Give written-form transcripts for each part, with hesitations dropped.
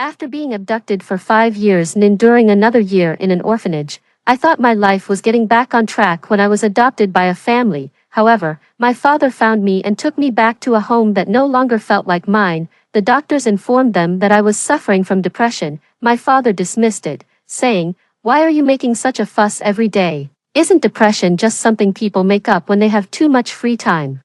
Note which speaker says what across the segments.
Speaker 1: After being abducted for 5 years and enduring another year in an orphanage, I thought my life was getting back on track when I was adopted by a family. However, my father found me and took me back to a home that no longer felt like mine. The doctors informed them that I was suffering from depression. My father dismissed it, saying, "Why are you making such a fuss every day? Isn't depression just something people make up when they have too much free time?"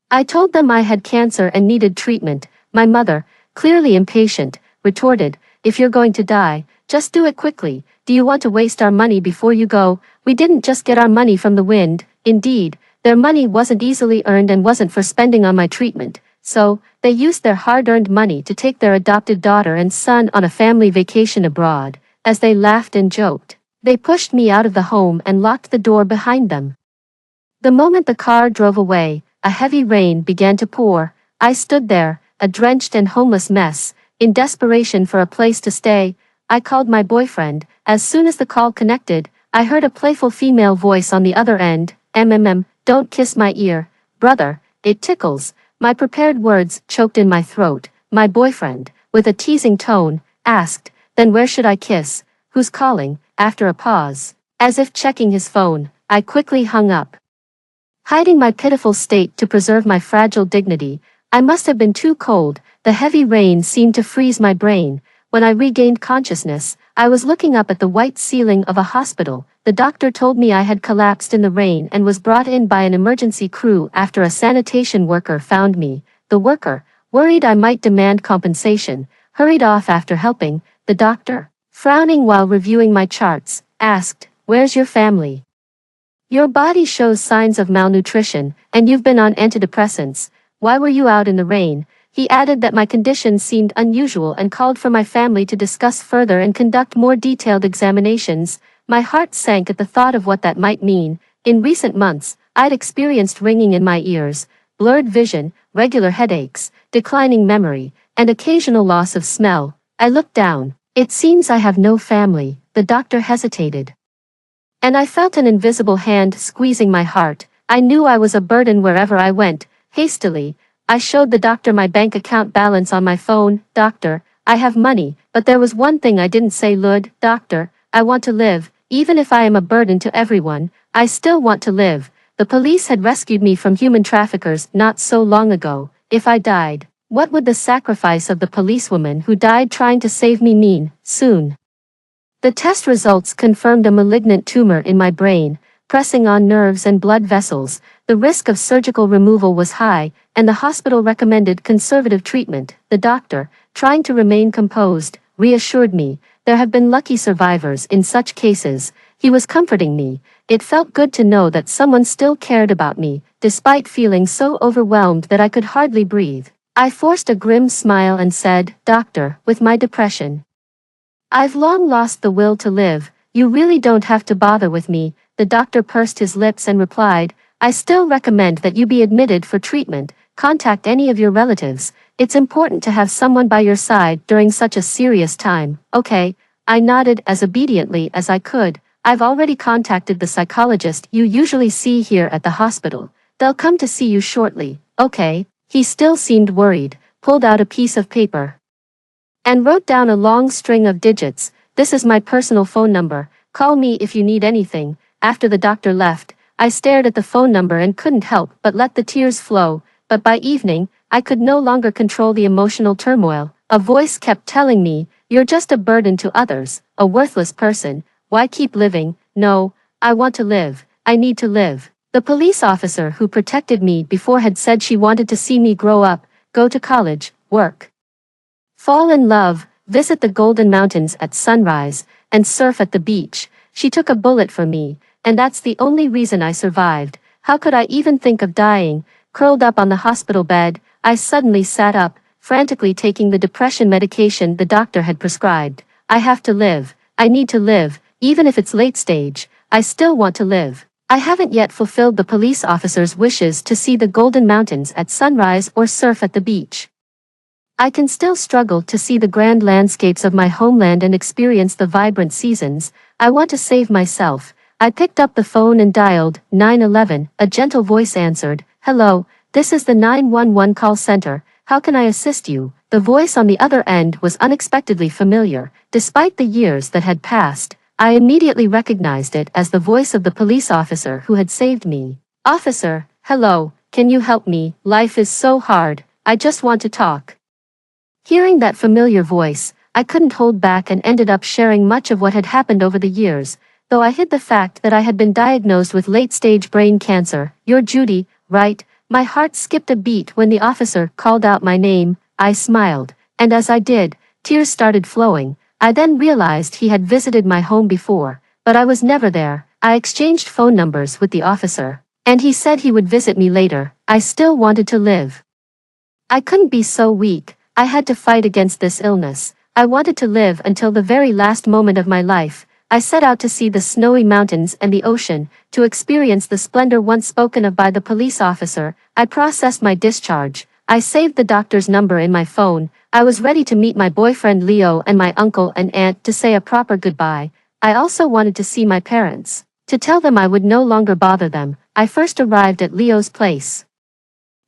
Speaker 1: I told them I had cancer and needed treatment. My mother, clearly impatient, retorted, "If you're going to die, just do it quickly. Do you want to waste our money before you go?" We didn't just get our money from the wind. Indeed, their money wasn't easily earned and wasn't for spending on my treatment. So, they used their hard-earned money to take their adopted daughter and son on a family vacation abroad. As they laughed and joked, they pushed me out of the home and locked the door behind them. The moment the car drove away, a heavy rain began to pour. I stood there, a drenched and homeless mess. In desperation for a place to stay, I called my boyfriend. As soon as the call connected, I heard a playful female voice on the other end. Don't kiss my ear, brother, it tickles." My prepared words choked in my throat. My boyfriend, with a teasing tone, asked, "Then where should I kiss? Who's calling?" After a pause, as if checking his phone, I quickly hung up. Hiding my pitiful state to preserve my fragile dignity, I must have been too cold. The heavy rain seemed to freeze my brain. When I regained consciousness, I was looking up at the white ceiling of a hospital. The doctor told me I had collapsed in the rain and was brought in by an emergency crew after a sanitation worker found me. The worker, worried I might demand compensation, hurried off after helping. The doctor, frowning while reviewing my charts, asked, "Where's your family? Your body shows signs of malnutrition, and you've been on antidepressants. Why were you out in the rain?" He added that my condition seemed unusual and called for my family to discuss further and conduct more detailed examinations. My heart sank at the thought of what that might mean. In recent months, I'd experienced ringing in my ears, blurred vision, regular headaches, declining memory, and occasional loss of smell. I looked down. "It seems I have no family," the doctor hesitated. And I felt an invisible hand squeezing my heart. I knew I was a burden wherever I went. Hastily, I showed the doctor my bank account balance on my phone. "Doctor, I have money, but there was one thing I didn't say. Doctor, I want to live. Even if I am a burden to everyone, I still want to live." The police had rescued me from human traffickers not so long ago. If I died, what would the sacrifice of the policewoman who died trying to save me mean? Soon, the test results confirmed a malignant tumor in my brain, pressing on nerves and blood vessels. The risk of surgical removal was high, and the hospital recommended conservative treatment. The doctor, trying to remain composed, reassured me, "There have been lucky survivors in such cases." He was comforting me. It felt good to know that someone still cared about me, despite feeling so overwhelmed that I could hardly breathe. I forced a grim smile and said, "Doctor, with my depression, I've long lost the will to live. You really don't have to bother with me." The doctor pursed his lips and replied, "I still recommend that you be admitted for treatment. Contact any of your relatives. It's important to have someone by your side during such a serious time." "Okay," I nodded as obediently as I could. "I've already contacted the psychologist you usually see here at the hospital. They'll come to see you shortly." "Okay." He still seemed worried, pulled out a piece of paper, and wrote down a long string of digits. "This is my personal phone number. Call me if you need anything." After the doctor left, I stared at the phone number and couldn't help but let the tears flow. But by evening, I could no longer control the emotional turmoil. A voice kept telling me, "You're just a burden to others, a worthless person. Why keep living?" No, I want to live. I need to live. The police officer who protected me before had said she wanted to see me grow up, go to college, work, fall in love, visit the Golden Mountains at sunrise, and surf at the beach. She took a bullet for me, and that's the only reason I survived. How could I even think of dying? Curled up on the hospital bed, I suddenly sat up, frantically taking the depression medication the doctor had prescribed. I have to live. I need to live. Even if it's late stage, I still want to live. I haven't yet fulfilled the police officer's wishes to see the Golden Mountains at sunrise or surf at the beach. I can still struggle to see the grand landscapes of my homeland and experience the vibrant seasons. I want to save myself. I picked up the phone and dialed 911. A gentle voice answered, "Hello, this is the 911 call center. How can I assist you?" The voice on the other end was unexpectedly familiar. Despite the years that had passed, I immediately recognized it as the voice of the police officer who had saved me. "Officer, hello, can you help me? Life is so hard, I just want to talk." Hearing that familiar voice, I couldn't hold back and ended up sharing much of what had happened over the years, though I hid the fact that I had been diagnosed with late-stage brain cancer. "You're Judy, right?" My heart skipped a beat when the officer called out my name. I smiled, and as I did, tears started flowing. I then realized he had visited my home before, but I was never there. I exchanged phone numbers with the officer, and he said he would visit me later. I still wanted to live. I couldn't be so weak. I had to fight against this illness. I wanted to live until the very last moment of my life. I set out to see the snowy mountains and the ocean, to experience the splendor once spoken of by the police officer. I processed my discharge. I saved the doctor's number in my phone. I was ready to meet my boyfriend Leo and my uncle and aunt to say a proper goodbye. I also wanted to see my parents, to tell them I would no longer bother them. I first arrived at Leo's place.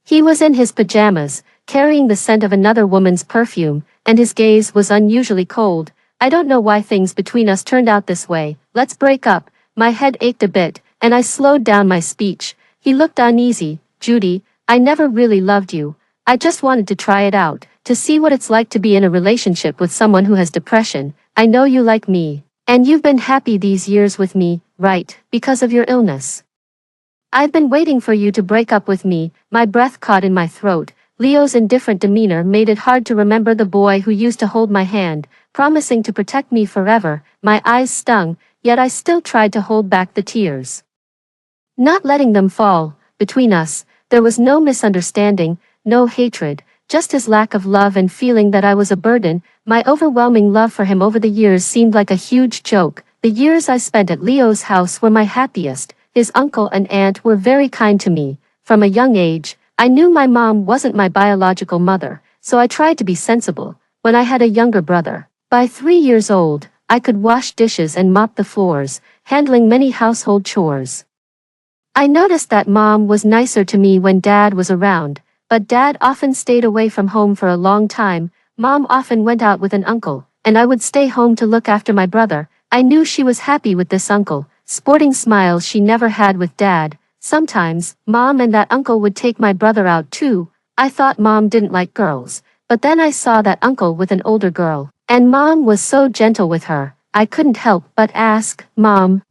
Speaker 1: He was in his pajamas, carrying the scent of another woman's perfume, and his gaze was unusually cold. "I don't know why things between us turned out this way. Let's break up." My head ached a bit, and I slowed down my speech. He looked uneasy. "Judy, I never really loved you. I just wanted to try it out, to see what it's like to be in a relationship with someone who has depression. I know you like me, and you've been happy these years with me, right, because of your illness. I've been waiting for you to break up with me." My breath caught in my throat. Leo's indifferent demeanor made it hard to remember the boy who used to hold my hand, promising to protect me forever. My eyes stung, yet I still tried to hold back the tears, not letting them fall. Between us, there was no misunderstanding, no hatred, just his lack of love and feeling that I was a burden. My overwhelming love for him over the years seemed like a huge joke. The years I spent at Leo's house were my happiest. His uncle and aunt were very kind to me. From a young age, I knew my mom wasn't my biological mother, so I tried to be sensible. When I had a younger brother, by 3 years old, I could wash dishes and mop the floors, handling many household chores. I noticed that mom was nicer to me when dad was around, but dad often stayed away from home for a long time. Mom often went out with an uncle, and I would stay home to look after my brother. I knew she was happy with this uncle, sporting smiles she never had with dad. Sometimes, mom and that uncle would take my brother out too. I thought mom didn't like girls, but then I saw that uncle with an older girl, and mom was so gentle with her. I couldn't help but ask, "Mom,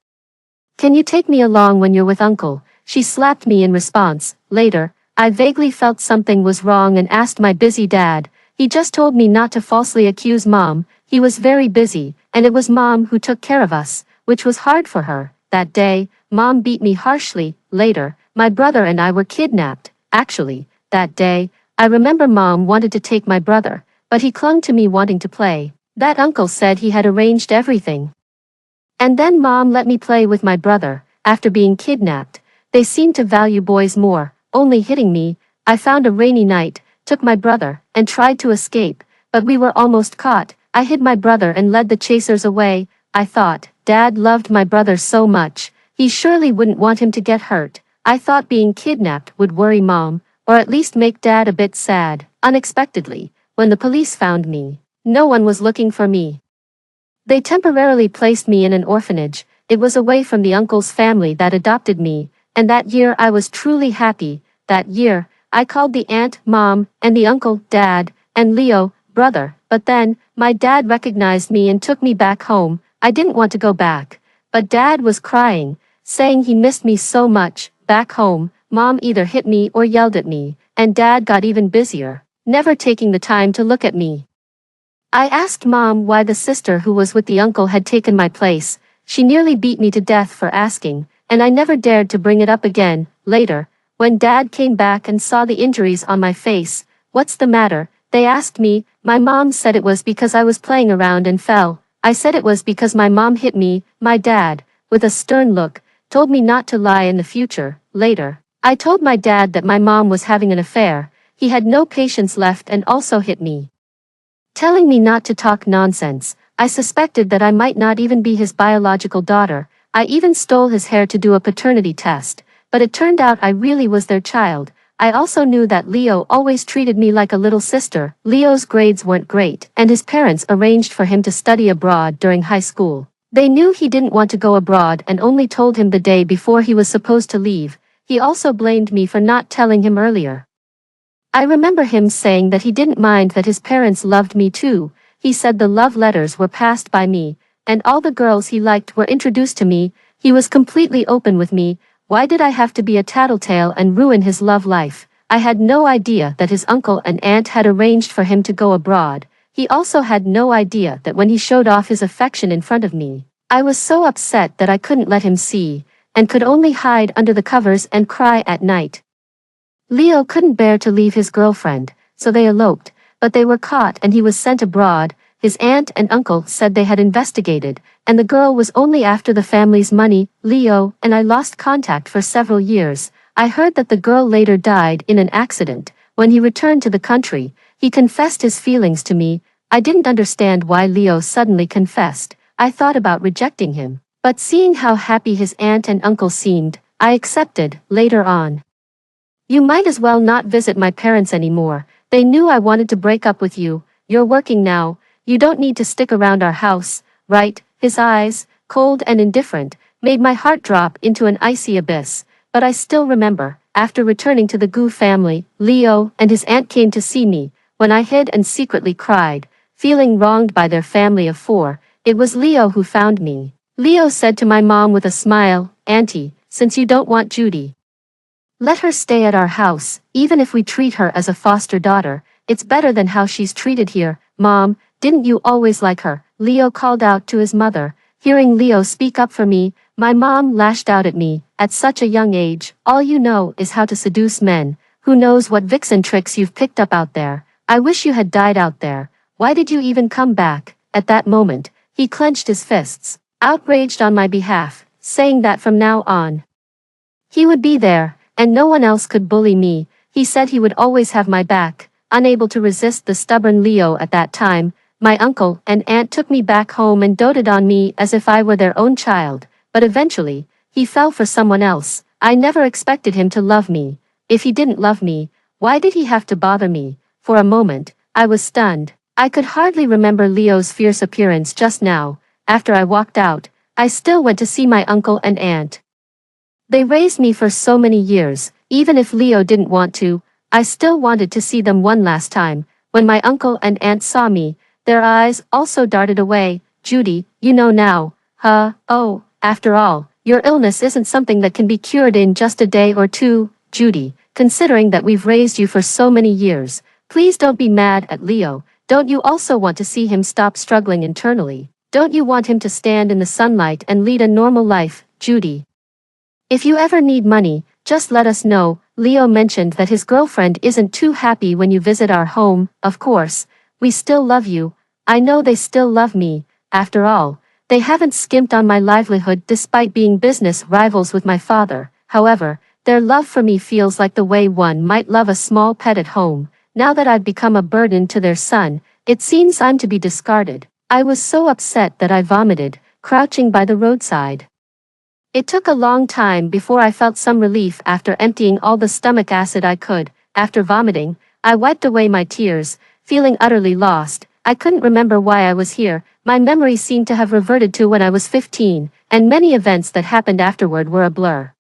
Speaker 1: can you take me along when you're with uncle?" She slapped me in response. Later, I vaguely felt something was wrong and asked my busy dad. He just told me not to falsely accuse mom. He was very busy, and it was mom who took care of us, which was hard for her. That day, mom beat me harshly. Later, my brother and I were kidnapped. Actually, that day, I remember mom wanted to take my brother, but he clung to me wanting to play. That uncle said he had arranged everything. And then mom let me play with my brother. After being kidnapped, they seemed to value boys more, only hitting me. I found a rainy night, took my brother, and tried to escape, but we were almost caught. I hid my brother and led the chasers away. I thought, dad loved my brother so much, he surely wouldn't want him to get hurt. I thought being kidnapped would worry mom, or at least make dad a bit sad. Unexpectedly, when the police found me, no one was looking for me. They temporarily placed me in an orphanage. It was away from the uncle's family that adopted me, and that year I was truly happy. That year, I called the aunt mom, and the uncle dad, and Leo brother. But then, my dad recognized me and took me back home. I didn't want to go back, but dad was crying, saying he missed me so much. Back home, mom either hit me or yelled at me, and dad got even busier, never taking the time to look at me. I asked mom why the sister who was with the uncle had taken my place. She nearly beat me to death for asking, and I never dared to bring it up again. Later, when dad came back and saw the injuries on my face, "What's the matter?" they asked me. My mom said it was because I was playing around and fell. I said it was because my mom hit me. My dad, with a stern look, told me not to lie in the future. Later, I told my dad that my mom was having an affair. He had no patience left and also hit me, telling me not to talk nonsense. I suspected that I might not even be his biological daughter. I even stole his hair to do a paternity test, but it turned out I really was their child. I also knew that Leo always treated me like a little sister. Leo's grades weren't great, and his parents arranged for him to study abroad during high school. They knew he didn't want to go abroad and only told him the day before he was supposed to leave. He also blamed me for not telling him earlier. I remember him saying that he didn't mind that his parents loved me too. He said the love letters were passed by me, and all the girls he liked were introduced to me. He was completely open with me. Why did I have to be a tattletale and ruin his love life? I had no idea that his uncle and aunt had arranged for him to go abroad. He also had no idea that when he showed off his affection in front of me, I was so upset that I couldn't let him see, and could only hide under the covers and cry at night. Leo couldn't bear to leave his girlfriend, so they eloped, but they were caught and he was sent abroad. His aunt and uncle said they had investigated, and the girl was only after the family's money. Leo and I lost contact for several years. I heard that the girl later died in an accident. When he returned to the country, he confessed his feelings to me. I didn't understand why Leo suddenly confessed. I thought about rejecting him, but seeing how happy his aunt and uncle seemed, I accepted. Later on, you might as well not visit my parents anymore. They knew I wanted to break up with you. You're working now. You don't need to stick around our house, right? His eyes, cold and indifferent, made my heart drop into an icy abyss. But I still remember, after returning to the Gu family, Leo and his aunt came to see me. When I hid and secretly cried, feeling wronged by their family of four, it was Leo who found me. Leo said to my mom with a smile, "Auntie, since you don't want Judy, let her stay at our house. Even if we treat her as a foster daughter, it's better than how she's treated here." "Mom, didn't you always like her?" Leo called out to his mother. Hearing Leo speak up for me, my mom lashed out at me. "At such a young age, all you know is how to seduce men. Who knows what vixen tricks you've picked up out there? I wish you had died out there. Why did you even come back?" At that moment, he clenched his fists, outraged on my behalf, saying that from now on, he would be there, and no one else could bully me. He said he would always have my back. Unable to resist the stubborn Leo at that time, my uncle and aunt took me back home and doted on me as if I were their own child. But eventually, he fell for someone else. I never expected him to love me. If he didn't love me, why did he have to bother me? For a moment, I was stunned. I could hardly remember Leo's fierce appearance just now. After I walked out, I still went to see my uncle and aunt. They raised me for so many years. Even if Leo didn't want to, I still wanted to see them one last time. When my uncle and aunt saw me, their eyes also darted away. "Judy, you know now, huh? Oh, after all, your illness isn't something that can be cured in just a day or two. Judy, considering that we've raised you for so many years, please don't be mad at Leo. Don't you also want to see him stop struggling internally? Don't you want him to stand in the sunlight and lead a normal life, Judy? If you ever need money, just let us know." Leo mentioned that his girlfriend isn't too happy when you visit our home. Of course, we still love you. I know they still love me. After all, they haven't skimped on my livelihood despite being business rivals with my father. However, their love for me feels like the way one might love a small pet at home. Now that I've become a burden to their son, it seems I'm to be discarded. I was so upset that I vomited, crouching by the roadside. It took a long time before I felt some relief after emptying all the stomach acid I could. After vomiting, I wiped away my tears, feeling utterly lost. I couldn't remember why I was here. My memory seemed to have reverted to when I was 15, and many events that happened afterward were a blur.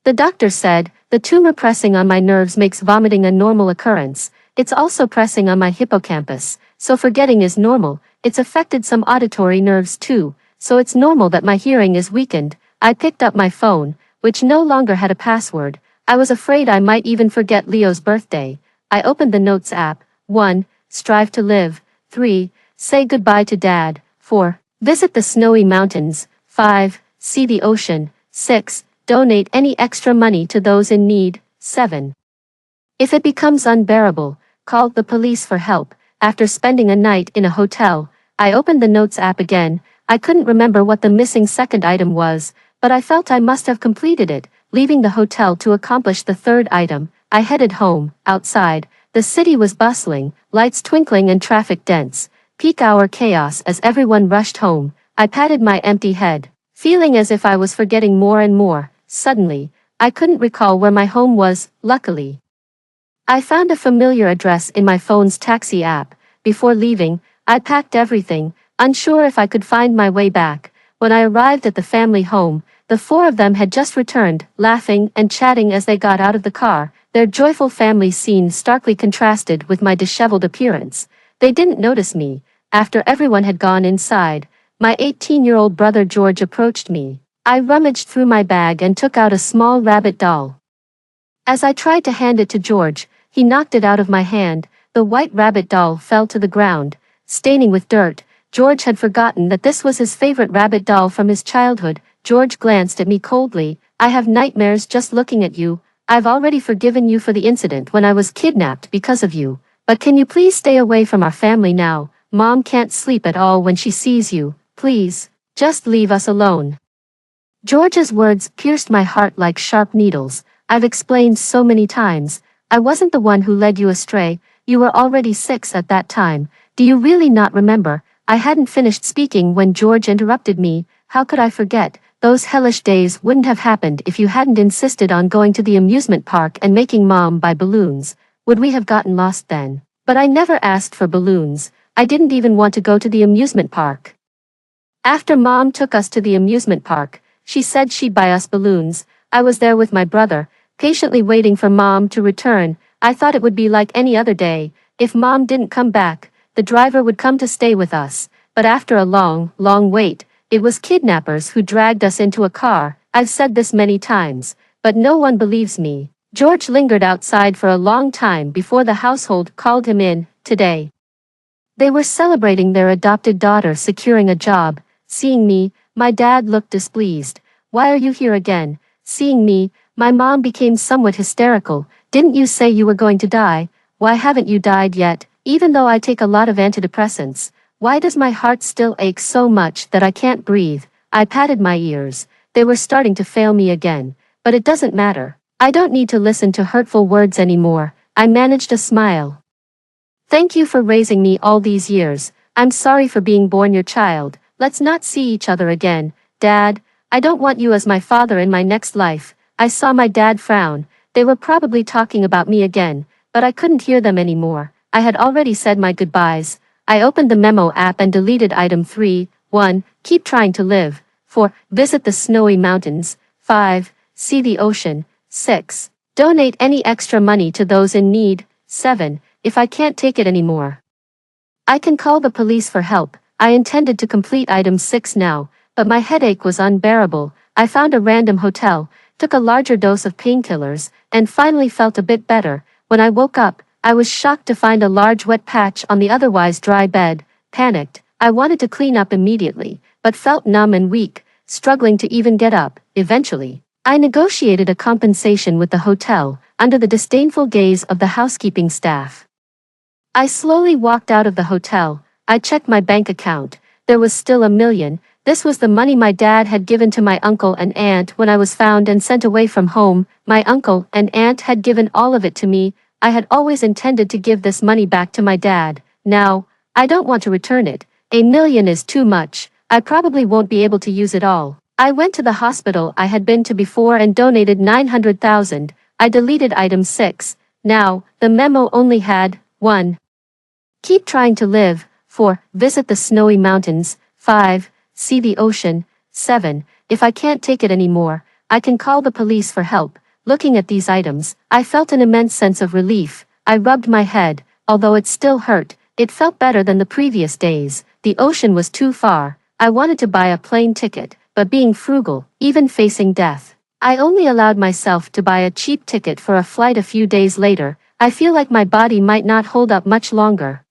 Speaker 1: The doctor said, the tumor pressing on my nerves makes vomiting a normal occurrence. It's also pressing on my hippocampus, so forgetting is normal. It's affected some auditory nerves too, so it's normal that my hearing is weakened. I picked up my phone, which no longer had a password. I was afraid I might even forget Leo's birthday. I opened the Notes app. 1. Strive to live. 3. Say goodbye to Dad. 4. Visit the snowy mountains. 5. See the ocean. 6. Donate any extra money to those in need. 7. If it becomes unbearable, call the police for help. After spending a night in a hotel, I opened the Notes app again. I couldn't remember what the missing second item was, but I felt I must have completed it. Leaving the hotel to accomplish the third item, I headed home. Outside, the city was bustling, lights twinkling and traffic dense. Peak hour chaos as everyone rushed home. I patted my empty head, feeling as if I was forgetting more and more. Suddenly, I couldn't recall where my home was. Luckily, I found a familiar address in my phone's taxi app. Before leaving, I packed everything, unsure if I could find my way back. When I arrived at the family home, the four of them had just returned, laughing and chatting as they got out of the car. Their joyful family scene starkly contrasted with my disheveled appearance. They didn't notice me. After everyone had gone inside, my 18-year-old brother George approached me. I rummaged through my bag and took out a small rabbit doll. As I tried to hand it to George, he knocked it out of my hand. The white rabbit doll fell to the ground, staining with dirt. George had forgotten that this was his favorite rabbit doll from his childhood. George glanced at me coldly. I have nightmares just looking at you. I've already forgiven you for the incident when I was kidnapped because of you. But can you please stay away from our family now? Mom can't sleep at all when she sees you. Please, just leave us alone. George's words pierced my heart like sharp needles. I've explained so many times. I wasn't the one who led you astray. You were already 6 at that time. Do you really not remember? I hadn't finished speaking when George interrupted me. How could I forget? Those hellish days wouldn't have happened if you hadn't insisted on going to the amusement park and making Mom buy balloons. Would we have gotten lost then? But I never asked for balloons. I didn't even want to go to the amusement park. After Mom took us to the amusement park, she said she'd buy us balloons. I was there with my brother, patiently waiting for Mom to return. I thought it would be like any other day. If Mom didn't come back, the driver would come to stay with us. But after a long wait, it was kidnappers who dragged us into a car. I've said this many times, but no one believes me. George lingered outside for a long time before the household called him in. Today, they were celebrating their adopted daughter securing a job. Seeing me, my dad looked displeased. Why are you here again? Seeing me, my mom became somewhat hysterical. Didn't you say you were going to die? Why haven't you died yet? Even though I take a lot of antidepressants, why does my heart still ache so much that I can't breathe? I patted my ears. They were starting to fail me again. But it doesn't matter. I don't need to listen to hurtful words anymore. I managed a smile. Thank you for raising me all these years. I'm sorry for being born your child. Let's not see each other again. Dad, I don't want you as my father in my next life. I saw my dad frown. They were probably talking about me again, but I couldn't hear them anymore. I had already said my goodbyes. I opened the memo app and deleted item 3. 1. Keep trying to live. 4. Visit the snowy mountains. 5. See the ocean. 6. Donate any extra money to those in need. 7. If I can't take it anymore, I can call the police for help. I intended to complete item 6 now, but my headache was unbearable. I found a random hotel, took a larger dose of painkillers, and finally felt a bit better. When I woke up, I was shocked to find a large wet patch on the otherwise dry bed. Panicked, I wanted to clean up immediately, but felt numb and weak, struggling to even get up. Eventually, I negotiated a compensation with the hotel, under the disdainful gaze of the housekeeping staff. I slowly walked out of the hotel. I checked my bank account. There was still $1 million. This was the money my dad had given to my uncle and aunt when I was found and sent away from home. My uncle and aunt had given all of it to me. I had always intended to give this money back to my dad. Now, I don't want to return it. $1 million is too much. I probably won't be able to use it all. I went to the hospital I had been to before and donated $900,000. I deleted item 6. Now, the memo only had 1. Keep trying to live. 4. Visit the snowy mountains. 5. See the ocean. 7. If I can't take it anymore, I can call the police for help. Looking at these items, I felt an immense sense of relief. I rubbed my head. Although it still hurt, it felt better than the previous days. The ocean was too far. I wanted to buy a plane ticket, but being frugal, even facing death, I only allowed myself to buy a cheap ticket for a flight a few days later. I feel like my body might not hold up much longer.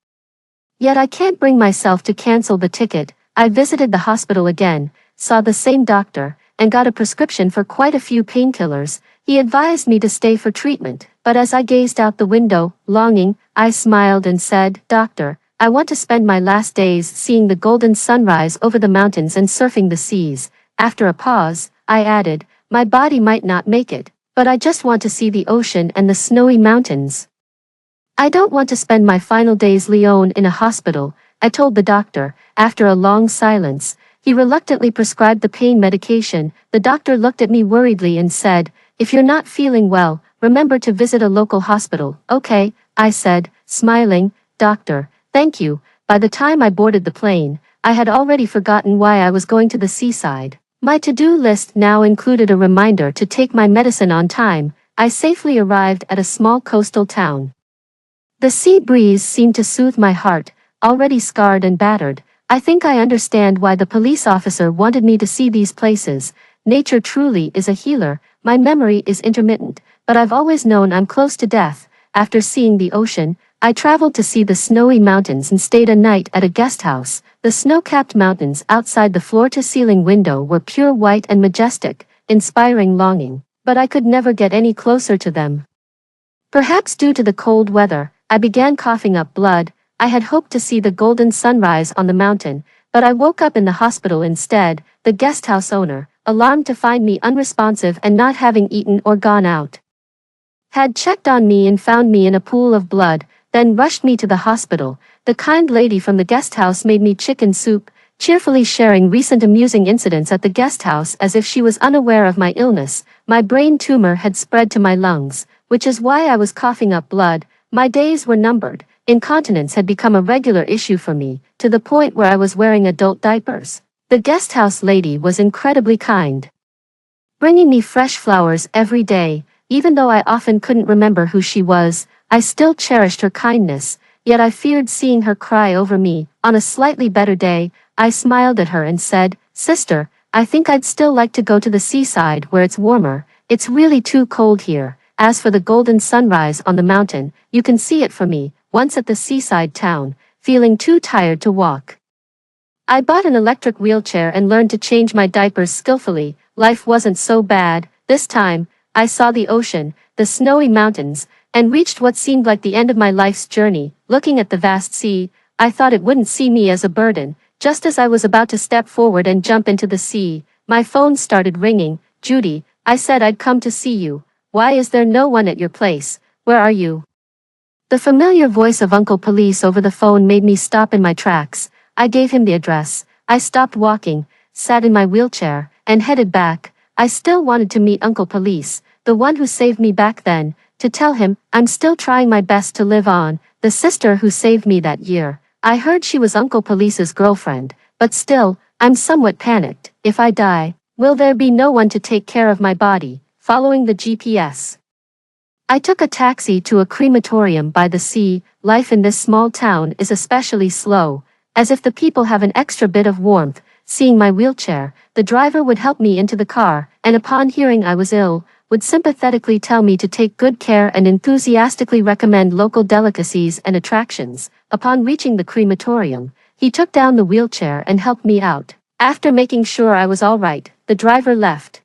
Speaker 1: Yet I can't bring myself to cancel the ticket. I visited the hospital again, saw the same doctor, and got a prescription for quite a few painkillers. He advised me to stay for treatment, but as I gazed out the window, longing, I smiled and said, "Doctor, I want to spend my last days seeing the golden sunrise over the mountains and surfing the seas." After a pause, I added, "My body might not make it, but I just want to see the ocean and the snowy mountains. I don't want to spend my final days alone in a hospital," I told the doctor. After a long silence, he reluctantly prescribed the pain medication. The doctor looked at me worriedly and said, If you're not feeling well, remember to visit a local hospital." "Okay," I said, smiling. "Doctor, thank you." By the time I boarded the plane, I had already forgotten why I was going to the seaside. My to-do list now included a reminder to take my medicine on time. I safely arrived at a small coastal town. The sea breeze seemed to soothe my heart, already scarred and battered. I think I understand why the police officer wanted me to see these places. Nature truly is a healer. My memory is intermittent, but I've always known I'm close to death. After seeing the ocean, I traveled to see the snowy mountains and stayed a night at a guest house. The snow-capped mountains outside the floor-to-ceiling window were pure white and majestic, inspiring longing, but I could never get any closer to them. Perhaps due to the cold weather, I began coughing up blood. I had hoped to see the golden sunrise on the mountain, but I woke up in the hospital instead. The guest house owner, alarmed to find me unresponsive and not having eaten or gone out, had checked on me and found me in a pool of blood, then rushed me to the hospital. The kind lady from the guest house made me chicken soup, cheerfully sharing recent amusing incidents at the guest house as if she was unaware of my illness. My brain tumor had spread to my lungs, which is why I was coughing up blood. My days were numbered. Incontinence had become a regular issue for me, to the point where I was wearing adult diapers. The guest house lady was incredibly kind, bringing me fresh flowers every day. Even though I often couldn't remember who she was, I still cherished her kindness, yet I feared seeing her cry over me. On a slightly better day, I smiled at her and said, "Sister, I think I'd still like to go to the seaside where it's warmer. It's really too cold here. As for the golden sunrise on the mountain, you can see it for me." Once at the seaside town, feeling too tired to walk, I bought an electric wheelchair and learned to change my diapers skillfully. Life wasn't so bad. This time, I saw the ocean, the snowy mountains, and reached what seemed like the end of my life's journey. Looking at the vast sea, I thought it wouldn't see me as a burden. Just as I was about to step forward and jump into the sea, my phone started ringing. "Judy, I said I'd come to see you. Why is there no one at your place? Where are you?" The familiar voice of Uncle Police over the phone made me stop in my tracks. I gave him the address. I stopped walking, sat in my wheelchair, and headed back. I still wanted to meet Uncle Police, the one who saved me back then, to tell him I'm still trying my best to live on. The sister who saved me that year, I heard she was Uncle Police's girlfriend, but still, I'm somewhat panicked. If I die, will there be no one to take care of my body? Following the GPS, I took a taxi to a crematorium by the sea. Life in this small town is especially slow, as if the people have an extra bit of warmth. Seeing my wheelchair, the driver would help me into the car, and upon hearing I was ill, would sympathetically tell me to take good care and enthusiastically recommend local delicacies and attractions. Upon reaching the crematorium, he took down the wheelchair and helped me out. After making sure I was all right, the driver left.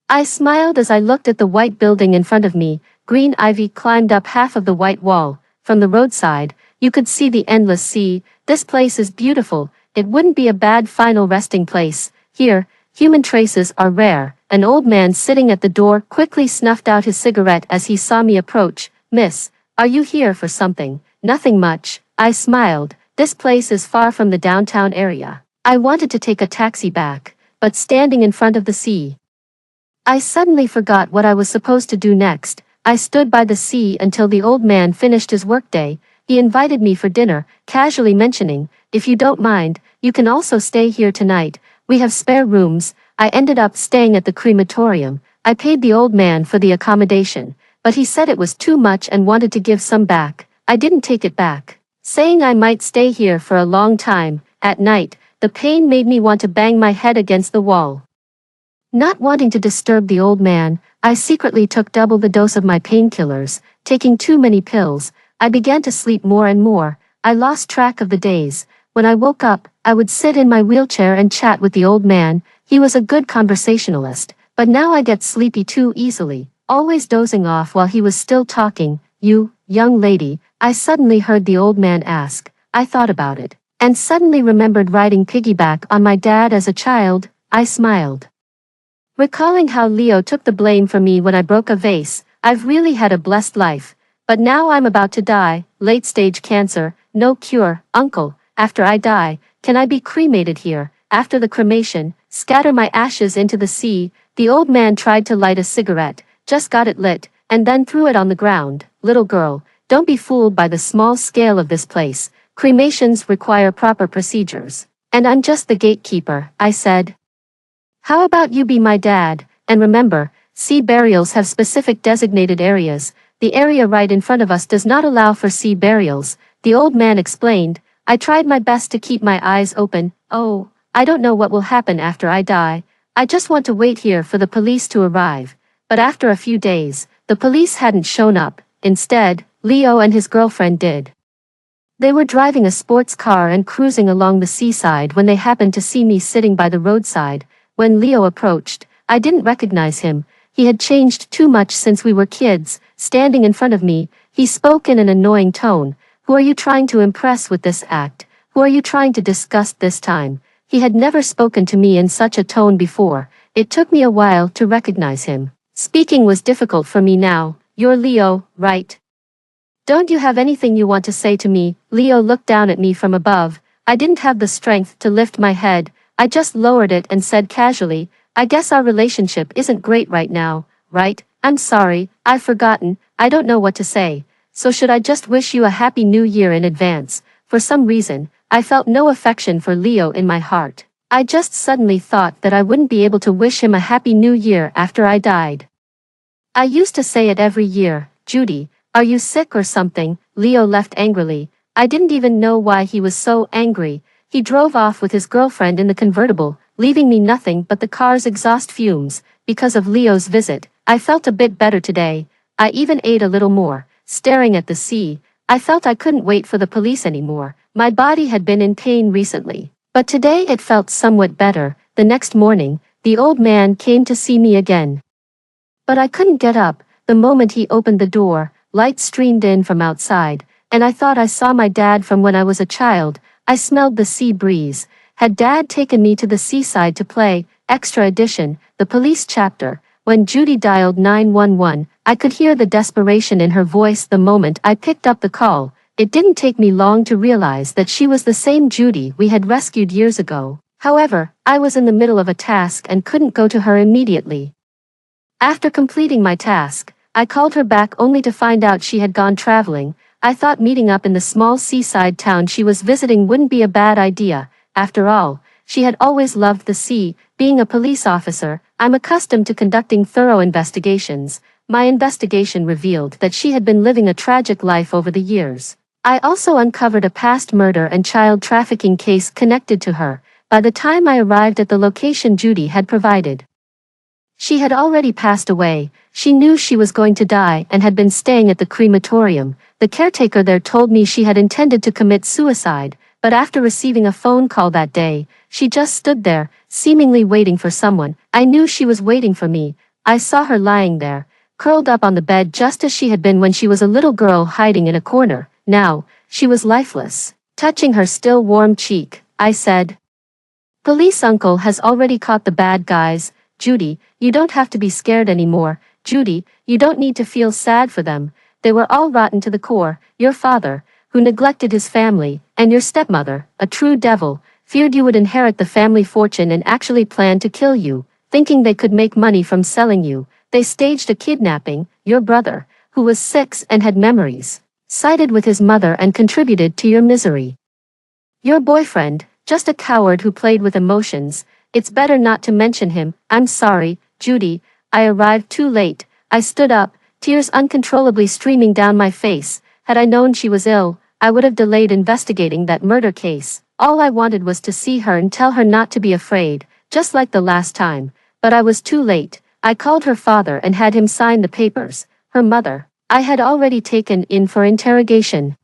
Speaker 1: I smiled as I looked at the white building in front of me. Green ivy climbed up half of the white wall. From the roadside, you could see the endless sea. This place is beautiful. It wouldn't be a bad final resting place. Here, human traces are rare. An old man sitting at the door quickly snuffed out his cigarette as he saw me approach. "Miss, are you here for something?" "Nothing much," I smiled. "This place is far from the downtown area." I wanted to take a taxi back, but standing in front of the sea, I suddenly forgot what I was supposed to do next. I stood by the sea until the old man finished his workday. He invited me for dinner, casually mentioning, "If you don't mind, you can also stay here tonight. We have spare rooms." I ended up staying at the crematorium. I paid the old man for the accommodation, but he said it was too much and wanted to give some back. I didn't take it back, saying I might stay here for a long time. At night, the pain made me want to bang my head against the wall. Not wanting to disturb the old man, I secretly took double the dose of my painkillers. Taking too many pills, I began to sleep more and more. I lost track of the days. When I woke up, I would sit in my wheelchair and chat with the old man. He was a good conversationalist, but now I get sleepy too easily, always dozing off while he was still talking. "You, young lady," I suddenly heard the old man ask. I thought about it, and suddenly remembered riding piggyback on my dad as a child. I smiled, recalling how Leo took the blame for me when I broke a vase. I've really had a blessed life, but now I'm about to die. Late-stage cancer, no cure. "Uncle, after I die, can I be cremated here?" "After the cremation, scatter my ashes into the sea." The old man tried to light a cigarette, just got it lit, and then threw it on the ground. Little girl, don't be fooled by the small scale of this place. Cremations require proper procedures. And I'm just the gatekeeper, I said. How about you be my dad? And remember, sea burials have specific designated areas. The area right in front of us does not allow for sea burials, the old man explained. I tried my best to keep my eyes open. Oh, I don't know what will happen after I die. I just want to wait here for the police to arrive. But after a few days, the police hadn't shown up. Instead, Leo and his girlfriend did. They were driving a sports car and cruising along the seaside when they happened to see me sitting by the roadside. When Leo approached, I didn't recognize him. He had changed too much since we were kids. Standing in front of me, he spoke in an annoying tone. Who are you trying to impress with this act? Who are you trying to disgust this time? He had never spoken to me in such a tone before. It took me a while to recognize him. Speaking was difficult for me now. You're Leo, right? Don't you have anything you want to say to me? Leo looked down at me from above. I didn't have the strength to lift my head. I just lowered it and said casually, I guess our relationship isn't great right now, right? I'm sorry, I've forgotten, I don't know what to say. So should I just wish you a happy new year in advance? For some reason, I felt no affection for Leo in my heart. I just suddenly thought that I wouldn't be able to wish him a happy new year after I died. I used to say it every year. Judy, are you sick or something? Leo left angrily. I didn't even know why he was so angry. He drove off with his girlfriend in the convertible, leaving me nothing but the car's exhaust fumes. Because of Leo's visit, I felt a bit better today. I even ate a little more. Staring at the sea, I felt I couldn't wait for the police anymore. My body had been in pain recently, but today it felt somewhat better. The next morning, the old man came to see me again. But I couldn't get up. The moment he opened the door, light streamed in from outside, and I thought I saw my dad from when I was a child. I smelled the sea breeze. Had Dad taken me to the seaside to play? Extra edition, the police chapter. When Judy dialed 911, I could hear the desperation in her voice the moment I picked up the call. It didn't take me long to realize that she was the same Judy we had rescued years ago. However, I was in the middle of a task and couldn't go to her immediately. After completing my task, I called her back only to find out she had gone traveling. I thought meeting up in the small seaside town she was visiting wouldn't be a bad idea. After all, she had always loved the sea. Being a police officer, I'm accustomed to conducting thorough investigations. My investigation revealed that she had been living a tragic life over the years. I also uncovered a past murder and child trafficking case connected to her. By the time I arrived at the location Judy had provided, she had already passed away. She knew she was going to die and had been staying at the crematorium. The caretaker there told me she had intended to commit suicide, but after receiving a phone call that day, she just stood there, seemingly waiting for someone. I knew she was waiting for me. I saw her lying there, curled up on the bed just as she had been when she was a little girl hiding in a corner. Now, she was lifeless. Touching her still warm cheek, I said, Police uncle has already caught the bad guys. Judy, you don't have to be scared anymore. Judy, you don't need to feel sad for them. They were all rotten to the core. Your father, who neglected his family, and your stepmother, a true devil, feared you would inherit the family fortune and actually planned to kill you, thinking they could make money from selling you. They staged a kidnapping. Your brother, who was 6 and had memories, sided with his mother and contributed to your misery. Your boyfriend, just a coward who played with emotions. It's better not to mention him. I'm sorry, Judy, I arrived too late. I stood up, tears uncontrollably streaming down my face. Had I known she was ill, I would have delayed investigating that murder case. All I wanted was to see her and tell her not to be afraid, just like the last time. But I was too late. I called her father and had him sign the papers. Her mother, I had already taken in for interrogation.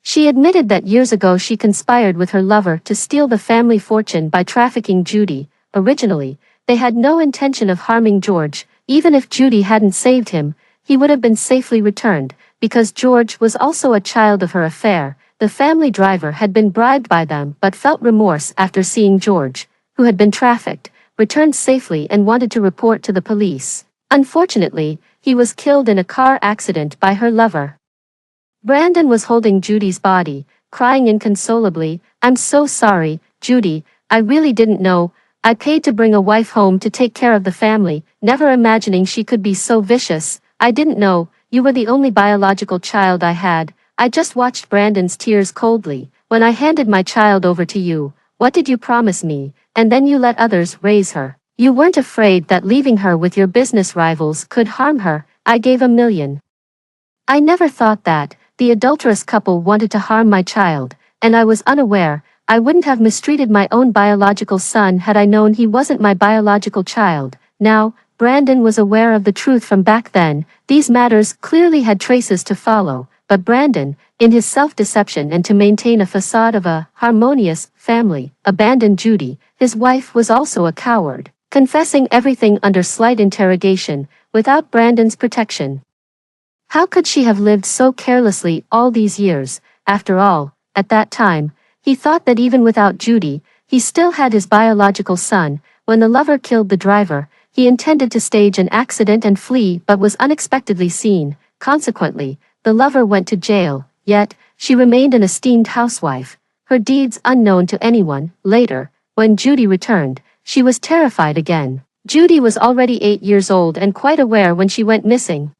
Speaker 1: She admitted that years ago she conspired with her lover to steal the family fortune by trafficking Judy. Originally, they had no intention of harming George. Even if Judy hadn't saved him, he would have been safely returned, because George was also a child of her affair. The family driver had been bribed by them but felt remorse after seeing George, who had been trafficked, returned safely and wanted to report to the police. Unfortunately, he was killed in a car accident by her lover. Brandon was holding Judy's body, crying inconsolably. I'm so sorry, Judy, I really didn't know. I paid to bring a wife home to take care of the family, never imagining she could be so vicious. I didn't know, you were the only biological child I had. I just watched Brandon's tears coldly. When I handed my child over to you, what did you promise me? And then you let others raise her. You weren't afraid that leaving her with your business rivals could harm her. I gave $1 million. I never thought that the adulterous couple wanted to harm my child, and I was unaware. I wouldn't have mistreated my own biological son had I known he wasn't my biological child. Now, Brandon was aware of the truth from back then. These matters clearly had traces to follow, but Brandon, in his self-deception and to maintain a facade of a harmonious family, abandoned Judy. His wife was also a coward, confessing everything under slight interrogation, without Brandon's protection. How could she have lived so carelessly all these years? After all, at that time, he thought that even without Judy, he still had his biological son. When the lover killed the driver, he intended to stage an accident and flee but was unexpectedly seen. Consequently, the lover went to jail, yet, she remained an esteemed housewife, her deeds unknown to anyone. Later, when Judy returned, she was terrified again. Judy was already 8 years old and quite aware when she went missing.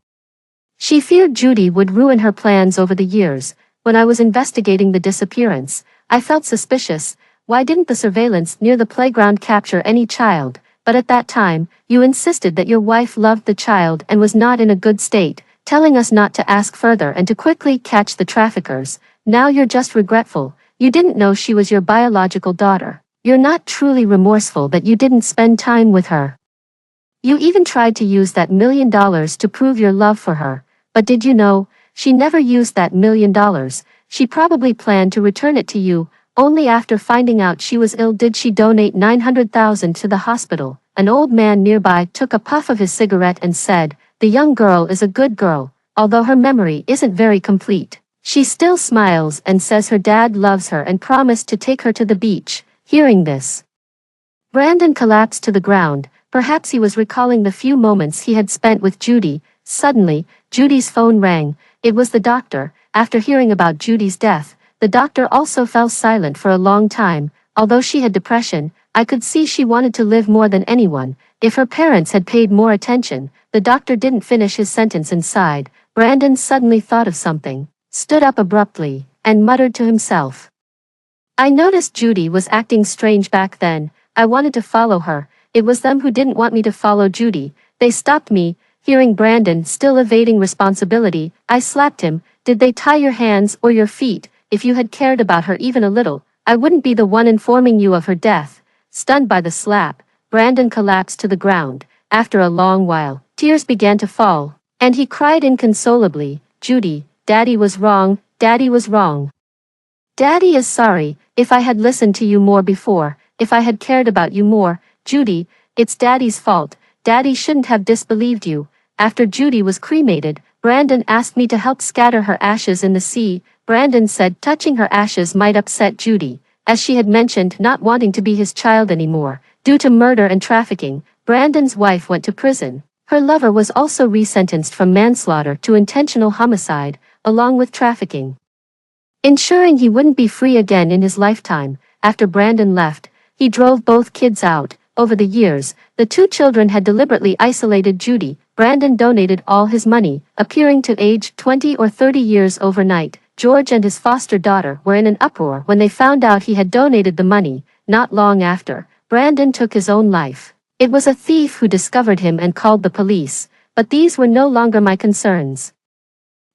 Speaker 1: She feared Judy would ruin her plans over the years. When I was investigating the disappearance, I felt suspicious. Why didn't the surveillance near the playground capture any child? But at that time, you insisted that your wife loved the child and was not in a good state, telling us not to ask further and to quickly catch the traffickers. Now you're just regretful. You didn't know she was your biological daughter. You're not truly remorseful that you didn't spend time with her. You even tried to use that $1 million to prove your love for her. But did you know, she never used that $1 million. She probably planned to return it to you. Only after finding out she was ill did she donate $900,000 to the hospital. An old man nearby took a puff of his cigarette and said, "The young girl is a good girl, although her memory isn't very complete. She still smiles and says her dad loves her and promised to take her to the beach." Hearing this, Brandon collapsed to the ground. Perhaps he was recalling the few moments he had spent with Judy. Suddenly, Judy's phone rang. It was the doctor. After hearing about Judy's death, the doctor also fell silent for a long time. Although she had depression, I could see she wanted to live more than anyone. If her parents had paid more attention. The doctor didn't finish his sentence and sighed. Brandon suddenly thought of something, stood up abruptly, and muttered to himself. I noticed Judy was acting strange back then. I wanted to follow her. It was them who didn't want me to follow Judy. They stopped me. Hearing Brandon still evading responsibility, I slapped him. Did they tie your hands or your feet? If you had cared about her even a little, I wouldn't be the one informing you of her death. Stunned by the slap, Brandon collapsed to the ground. After a long while, tears began to fall, and he cried inconsolably, "Judy, Daddy was wrong, Daddy was wrong. Daddy is sorry. If I had listened to you more before, if I had cared about you more, Judy, it's Daddy's fault. Daddy shouldn't have disbelieved you." After Judy was cremated, Brandon asked me to help scatter her ashes in the sea. Brandon said touching her ashes might upset Judy, as she had mentioned not wanting to be his child anymore. Due to murder and trafficking, Brandon's wife went to prison. Her lover was also resentenced from manslaughter to intentional homicide, along with trafficking, ensuring he wouldn't be free again in his lifetime. After Brandon left, he drove both kids out. Over the years, the two children had deliberately isolated Judy. Brandon donated all his money, appearing to age 20 or 30 years overnight. George and his foster daughter were in an uproar when they found out he had donated the money. Not long after, Brandon took his own life. It was a thief who discovered him and called the police, but these were no longer my concerns.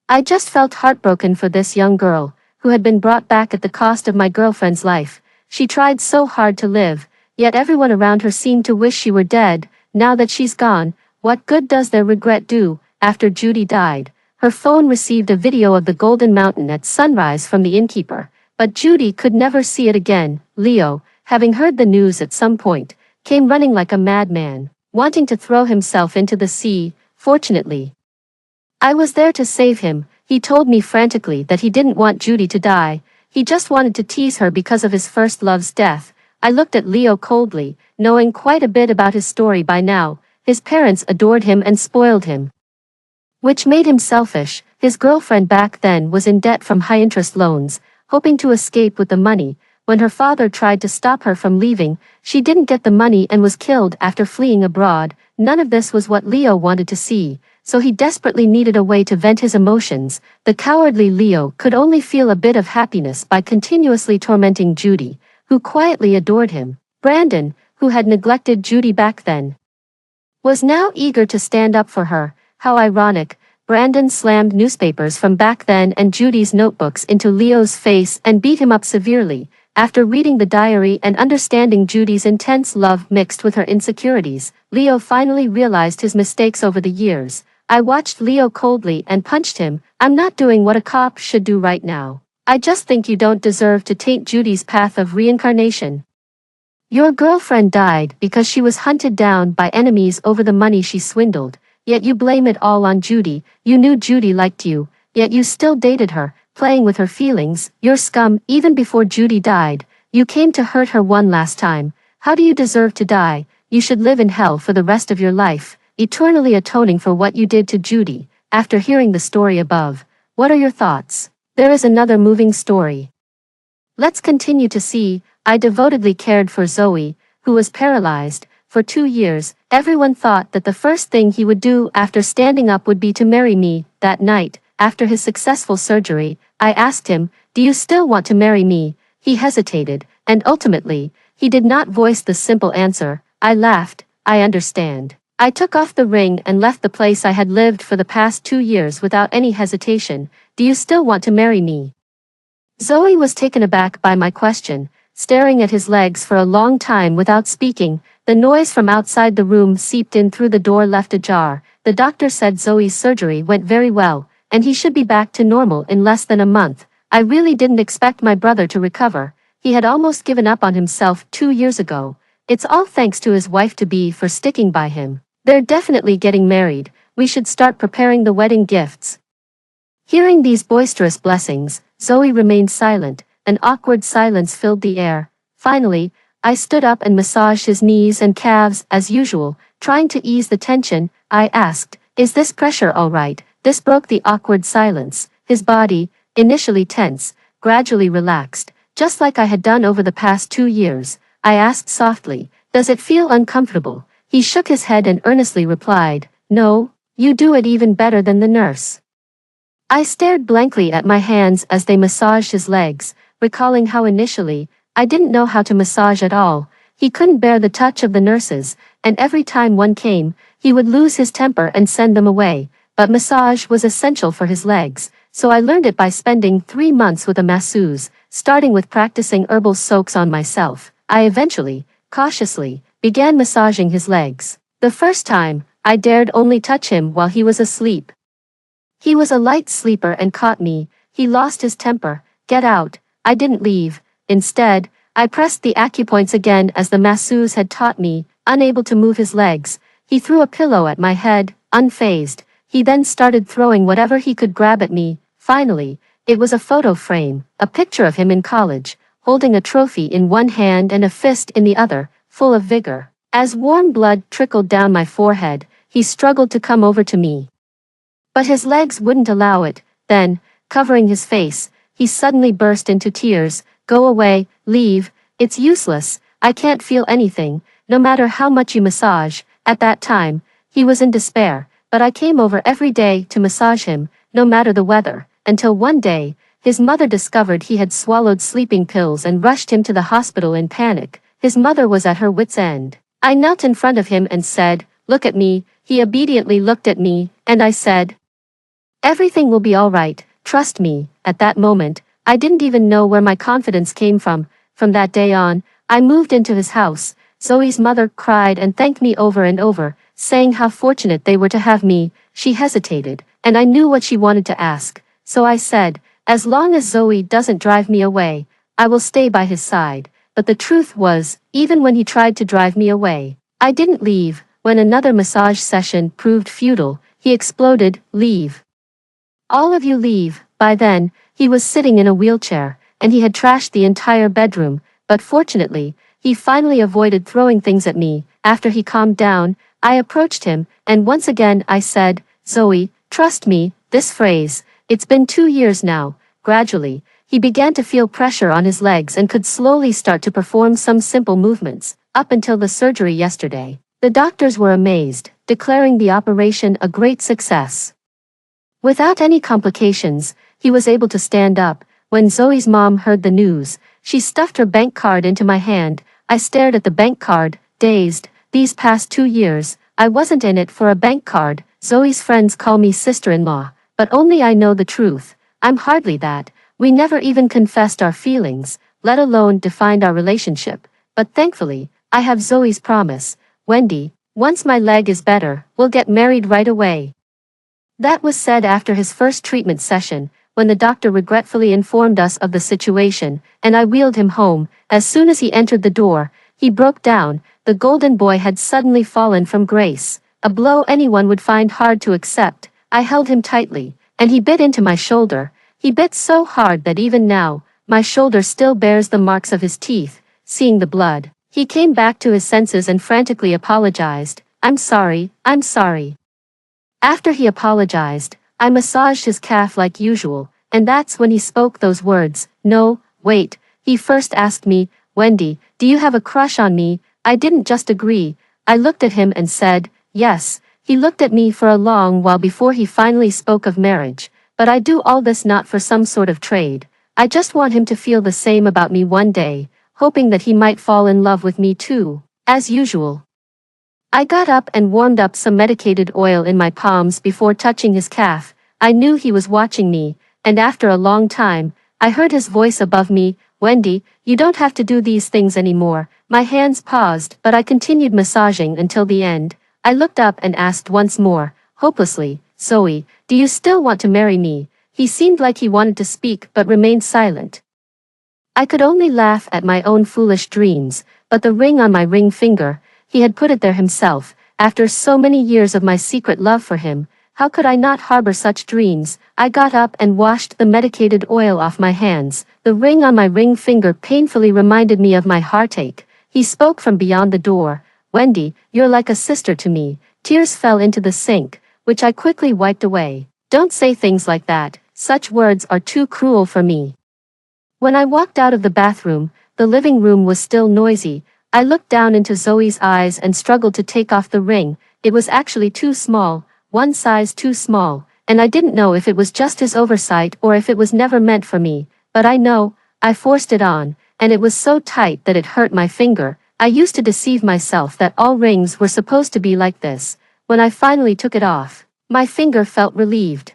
Speaker 1: I just felt heartbroken for this young girl, who had been brought back at the cost of my girlfriend's life. She tried so hard to live, yet everyone around her seemed to wish she were dead. Now that she's gone, what good does their regret do? After Judy died, her phone received a video of the Golden Mountain at sunrise from the innkeeper, but Judy could never see it again. Leo, having heard the news at some point, came running like a madman, wanting to throw himself into the sea. Fortunately, I was there to save him. He told me frantically that he didn't want Judy to die. He just wanted to tease her because of his first love's death. I looked at Leo coldly, knowing quite a bit about his story by now. His parents adored him and spoiled him, which made him selfish. His girlfriend back then was in debt from high-interest loans, hoping to escape with the money, when her father tried to stop her from leaving, she didn't get the money and was killed after fleeing abroad. None of this was what Leo wanted to see, so he desperately needed a way to vent his emotions. The cowardly Leo could only feel a bit of happiness by continuously tormenting Judy, who quietly adored him. Brandon, who had neglected Judy back then, was now eager to stand up for her. How ironic. Brandon slammed newspapers from back then and Judy's notebooks into Leo's face and beat him up severely. After reading the diary and understanding Judy's intense love mixed with her insecurities, Leo finally realized his mistakes over the years. I watched Leo coldly and punched him. I'm not doing what a cop should do right now. I just think you don't deserve to taint Judy's path of reincarnation. Your girlfriend died because she was hunted down by enemies over the money she swindled, yet you blame it all on Judy. You knew Judy liked you, yet you still dated her, playing with her feelings. You're scum. Even before Judy died, you came to hurt her one last time. How do you deserve to die? You should live in hell for the rest of your life, eternally atoning for what you did to Judy. After hearing the story above, what are your thoughts? There is another moving story. Let's continue to see. I devotedly cared for Zoe, who was paralyzed. For 2 years, everyone thought that the first thing he would do after standing up would be to marry me. That night, after his successful surgery, I asked him, "Do you still want to marry me?" He hesitated, and ultimately, he did not voice the simple answer. I laughed. I understand. I took off the ring and left the place I had lived for the past 2 years without any hesitation. Do you still want to marry me? Zoe was taken aback by my question, staring at his legs for a long time without speaking. The noise from outside the room seeped in through the door left ajar. The doctor said Zoe's surgery went very well, and he should be back to normal in less than a month. I really didn't expect my brother to recover. He had almost given up on himself 2 years ago. It's all thanks to his wife-to-be for sticking by him. They're definitely getting married. We should start preparing the wedding gifts. Hearing these boisterous blessings, Zoe remained silent. An awkward silence filled the air. Finally, I stood up and massaged his knees and calves as usual, trying to ease the tension. I asked, "Is this pressure all right?" This broke the awkward silence. His body, initially tense, gradually relaxed, just like I had done over the past 2 years. I asked softly, "Does it feel uncomfortable?" He shook his head and earnestly replied, "No, you do it even better than the nurse." I stared blankly at my hands as they massaged his legs, recalling how initially, I didn't know how to massage at all. He couldn't bear the touch of the nurses, and every time one came, he would lose his temper and send them away. But massage was essential for his legs, so I learned it by spending 3 months with a masseuse, starting with practicing herbal soaks on myself. I eventually, cautiously, began massaging his legs. The first time, I dared only touch him while he was asleep. He was a light sleeper and caught me. He lost his temper. "Get out." I didn't leave. Instead, I pressed the acupoints again as the masseuse had taught me, unable to move his legs. He threw a pillow at my head, unfazed. He then started throwing whatever he could grab at me. Finally, it was a photo frame, a picture of him in college, holding a trophy in one hand and a fist in the other, full of vigor. As warm blood trickled down my forehead, he struggled to come over to me. But his legs wouldn't allow it. Then, covering his face, he suddenly burst into tears. "Go away, leave, it's useless, I can't feel anything, no matter how much you massage." At that time, he was in despair, but I came over every day to massage him, no matter the weather, until one day, his mother discovered he had swallowed sleeping pills and rushed him to the hospital in panic. His mother was at her wit's end. I knelt in front of him and said, "Look at me." He obediently looked at me, and I said, "Everything will be all right, trust me." At that moment, I didn't even know where my confidence came from. From that day on, I moved into his house. Zoe's mother cried and thanked me over and over, saying how fortunate they were to have me. She hesitated, and I knew what she wanted to ask. So I said, "As long as Zoe doesn't drive me away, I will stay by his side." But the truth was, even when he tried to drive me away, I didn't leave. When another massage session proved futile, he exploded, "Leave. All of you leave." By then, he was sitting in a wheelchair, and he had trashed the entire bedroom, but fortunately, he finally avoided throwing things at me. After he calmed down, I approached him, and once again I said, "Zoe, trust me." This phrase, it's been 2 years now. Gradually, he began to feel pressure on his legs and could slowly start to perform some simple movements. Up until the surgery yesterday, the doctors were amazed, declaring the operation a great success. Without any complications, he was able to stand up. When Zoe's mom heard the news, she stuffed her bank card into my hand. I stared at the bank card, dazed. These past 2 years, I wasn't in it for a bank card. Zoe's friends call me sister-in-law, but only I know the truth. I'm hardly that. We never even confessed our feelings, let alone defined our relationship. But thankfully, I have Zoe's promise. Wendy, once my leg is better, we'll get married right away. That was said after his first treatment session, when the doctor regretfully informed us of the situation, and I wheeled him home. As soon as he entered the door, he broke down. The golden boy had suddenly fallen from grace, a blow anyone would find hard to accept. I held him tightly, and he bit into my shoulder. He bit so hard that even now, my shoulder still bears the marks of his teeth. Seeing the blood, he came back to his senses and frantically apologized. I'm sorry. After he apologized, I massaged his calf like usual, and that's when he spoke those words. No, wait, he first asked me, Wendy, do you have a crush on me? I didn't just agree. I looked at him and said, yes. He looked at me for a long while before he finally spoke of marriage. But I do all this not for some sort of trade. I just want him to feel the same about me one day, hoping that he might fall in love with me too, as usual. I got up and warmed up some medicated oil in my palms before touching his calf. I knew he was watching me, and after a long time, I heard his voice above me, Wendy, you don't have to do these things anymore. My hands paused, but I continued massaging until the end. I looked up and asked once more, hopelessly, Zoe, do you still want to marry me? He seemed like he wanted to speak but remained silent. I could only laugh at my own foolish dreams, but the ring on my ring finger, he had put it there himself. After so many years of my secret love for him, how could I not harbor such dreams? I got up and washed the medicated oil off my hands. The ring on my ring finger painfully reminded me of my heartache. He spoke from beyond the door. Wendy, you're like a sister to me. Tears fell into the sink, which I quickly wiped away. Don't say things like that. Such words are too cruel for me. When I walked out of the bathroom, the living room was still noisy. I looked down into Zoe's eyes and struggled to take off the ring. It was actually too small, one size too small, and I didn't know if it was just his oversight or if it was never meant for me. But I know, I forced it on, and it was so tight that it hurt my finger. I used to deceive myself that all rings were supposed to be like this. When I finally took it off, my finger felt relieved.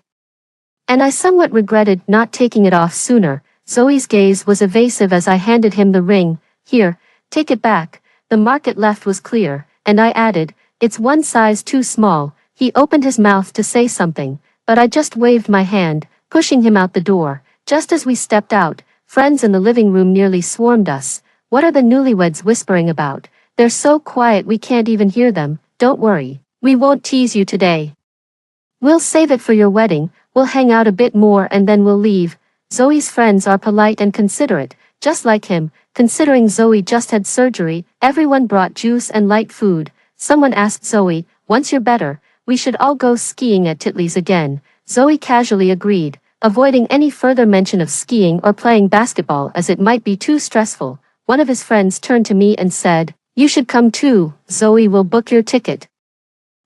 Speaker 1: And I somewhat regretted not taking it off sooner. Zoe's gaze was evasive as I handed him the ring. Here, take it back. The mark it left was clear, and I added, it's one size too small. He opened his mouth to say something, but I just waved my hand, pushing him out the door. Just as we stepped out, friends in the living room nearly swarmed us. What are the newlyweds whispering about? They're so quiet we can't even hear them. Don't worry, we won't tease you today. We'll save it for your wedding. We'll hang out a bit more and then we'll leave. Zoe's friends are polite and considerate, just like him. Considering Zoe just had surgery, everyone brought juice and light food. Someone asked Zoe, once you're better, we should all go skiing at Titley's again. Zoe casually agreed, avoiding any further mention of skiing or playing basketball as it might be too stressful. One of his friends turned to me and said, you should come too. Zoe will book your ticket.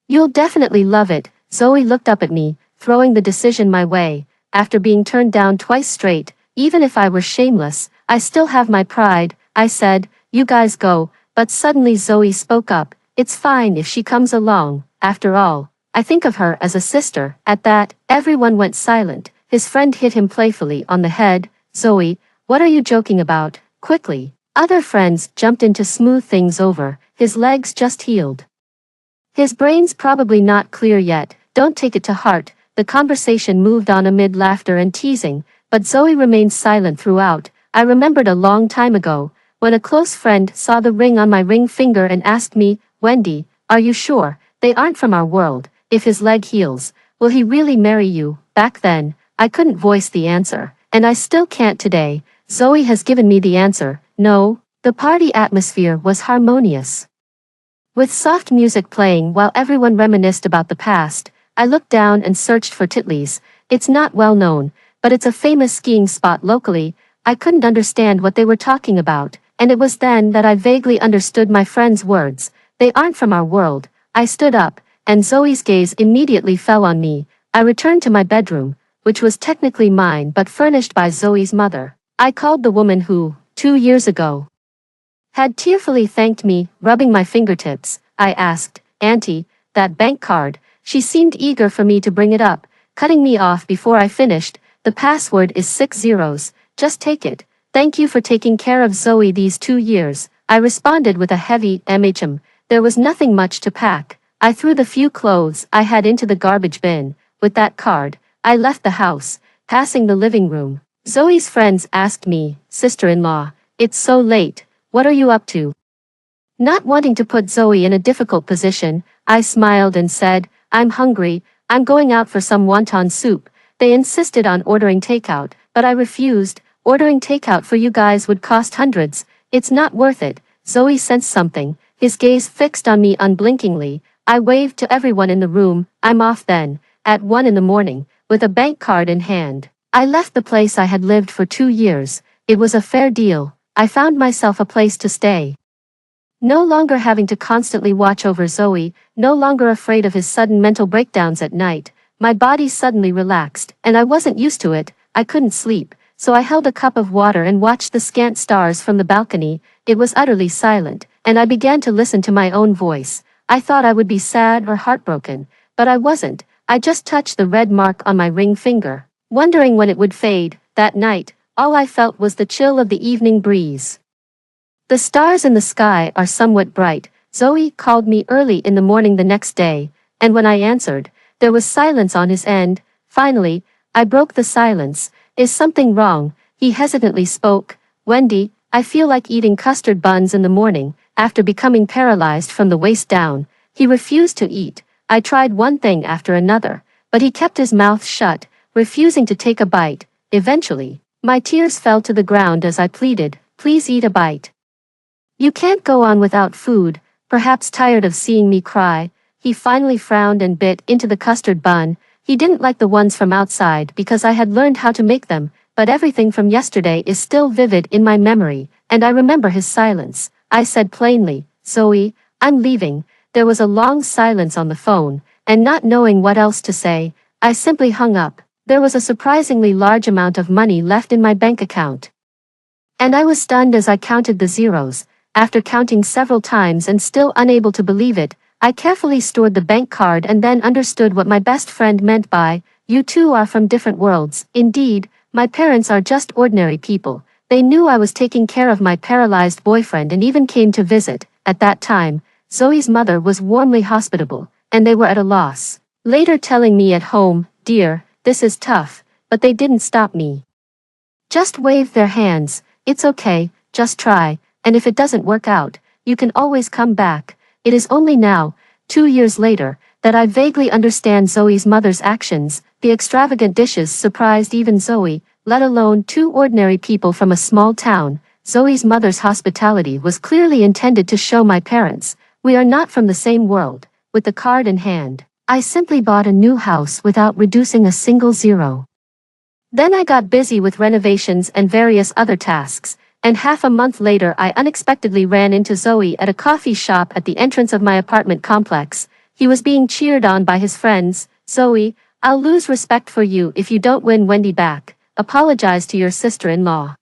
Speaker 1: You'll definitely love it. Zoe looked up at me, throwing the decision my way. After being turned down twice straight, even if I were shameless, I still have my pride. I said, you guys go, but suddenly Zoe spoke up. It's fine if she comes along. After all, I think of her as a sister. At that, everyone went silent. His friend hit him playfully on the head. Zoe, what are you joking about? Quickly. Other friends jumped in to smooth things over. His legs just healed. His brain's probably not clear yet. Don't take it to heart. The conversation moved on amid laughter and teasing, but Zoe remained silent throughout. I remembered a long time ago, when a close friend saw the ring on my ring finger and asked me, Wendy, are you sure? They aren't from our world. If his leg heals, will he really marry you? Back then, I couldn't voice the answer, and I still can't today. Zoe has given me the answer, no. The party atmosphere was harmonious. With soft music playing while everyone reminisced about the past, I looked down and searched for Titley's. It's not well known, but it's a famous skiing spot locally. I couldn't understand what they were talking about, and it was then that I vaguely understood my friend's words. They aren't from our world. I stood up, and Zoe's gaze immediately fell on me. I returned to my bedroom, which was technically mine but furnished by Zoe's mother. I called the woman who, 2 years ago, had tearfully thanked me, rubbing my fingertips. I asked, "Auntie, that bank card." She seemed eager for me to bring it up, cutting me off before I finished. "The password is 6 zeros. Just take it. Thank you for taking care of Zoe these 2 years." I responded with a heavy "MHM." There was nothing much to pack. I threw the few clothes I had into the garbage bin. With that card, I left the house, passing the living room. Zoe's friends asked me, "Sister-in-law, it's so late. What are you up to?" Not wanting to put Zoe in a difficult position, I smiled and said, "I'm hungry. I'm going out for some wonton soup." They insisted on ordering takeout, but I refused. "Ordering takeout for you guys would cost hundreds. It's not worth it." Zoe sensed something, his gaze fixed on me unblinkingly. I waved to everyone in the room. "I'm off then." At 1 in the morning, with a bank card in hand, I left the place I had lived for 2 years. It was a fair deal. I found myself a place to stay. No longer having to constantly watch over Zoe, no longer afraid of his sudden mental breakdowns at night. My body suddenly relaxed, and I wasn't used to it. I couldn't sleep, so I held a cup of water and watched the scant stars from the balcony. It was utterly silent, and I began to listen to my own voice. I thought I would be sad or heartbroken, but I wasn't. I just touched the red mark on my ring finger, wondering when it would fade. That night, all I felt was the chill of the evening breeze. The stars in the sky are somewhat bright. Zoe called me early in the morning the next day, and when I answered, there was silence on his end. Finally, I broke the silence. "Is something wrong?" He hesitantly spoke. "Wendy, I feel like eating custard buns in the morning." After becoming paralyzed from the waist down, he refused to eat. I tried one thing after another, but he kept his mouth shut, refusing to take a bite. Eventually, my tears fell to the ground as I pleaded, "Please eat a bite." "You can't go on without food." Perhaps tired of seeing me cry, he finally frowned and bit into the custard bun. He didn't like the ones from outside because I had learned how to make them, but everything from yesterday is still vivid in my memory, and I remember his silence. I said plainly, "Zoe, I'm leaving." There was a long silence on the phone, and not knowing what else to say, I simply hung up. There was a surprisingly large amount of money left in my bank account, and I was stunned as I counted the zeros. After counting several times and still unable to believe it, I carefully stored the bank card and then understood what my best friend meant by, "You two are from different worlds." Indeed, my parents are just ordinary people. They knew I was taking care of my paralyzed boyfriend and even came to visit. At that time, Zoe's mother was warmly hospitable, and they were at a loss. Later telling me at home, "Dear, this is tough," but they didn't stop me. Just waved their hands. "It's okay, just try. And if it doesn't work out, you can always come back." It is only now, 2 years later, that I vaguely understand Zoe's mother's actions. The extravagant dishes surprised even Zoe, let alone 2 ordinary people from a small town. Zoe's mother's hospitality was clearly intended to show my parents, we are not from the same world. With the card in hand, I simply bought a new house without reducing a single zero. Then I got busy with renovations and various other tasks, and half a month later I unexpectedly ran into Zoe at a coffee shop at the entrance of my apartment complex. He was being cheered on by his friends. "Zoe, I'll lose respect for you if you don't win Wendy back. Apologize to your sister-in-law."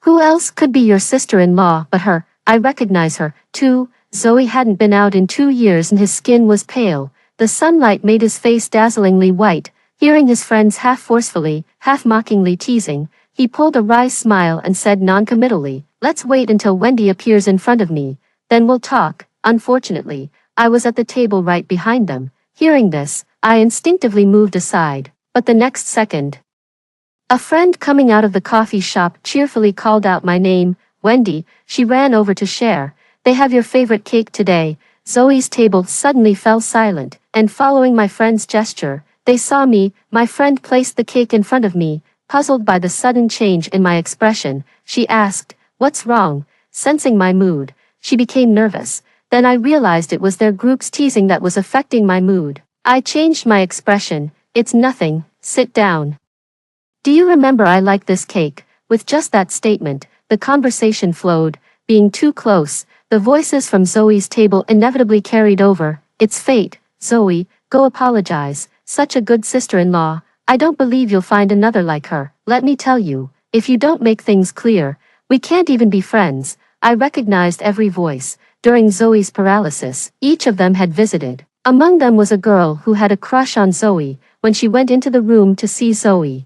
Speaker 1: Who else could be your sister-in-law but her? I recognize her, too. Zoe hadn't been out in 2 years and his skin was pale. The sunlight made his face dazzlingly white. Hearing his friends half forcefully, half mockingly teasing, he pulled a wry smile and said non-committally, "Let's wait until Wendy appears in front of me, then we'll talk." Unfortunately, I was at the table right behind them. Hearing this, I instinctively moved aside, but the next second, a friend coming out of the coffee shop cheerfully called out my name, "Wendy." She ran over to share, "They have your favorite cake today." Zoe's table suddenly fell silent, and following my friend's gesture, they saw me. My friend placed the cake in front of me. Puzzled by the sudden change in my expression, she asked, "What's wrong?" Sensing my mood, she became nervous. Then I realized it was their group's teasing that was affecting my mood. I changed my expression. "It's nothing, sit down." Do you remember I like this cake? With just that statement, the conversation flowed. Being too close, the voices from Zoe's table inevitably carried over. It's fate, Zoe, go apologize. Such a good sister-in-law. I don't believe you'll find another like her. Let me tell you, if you don't make things clear, we can't even be friends. I recognized every voice. During Zoe's paralysis, each of them had visited. Among them was a girl who had a crush on Zoe. When she went into the room to see Zoe,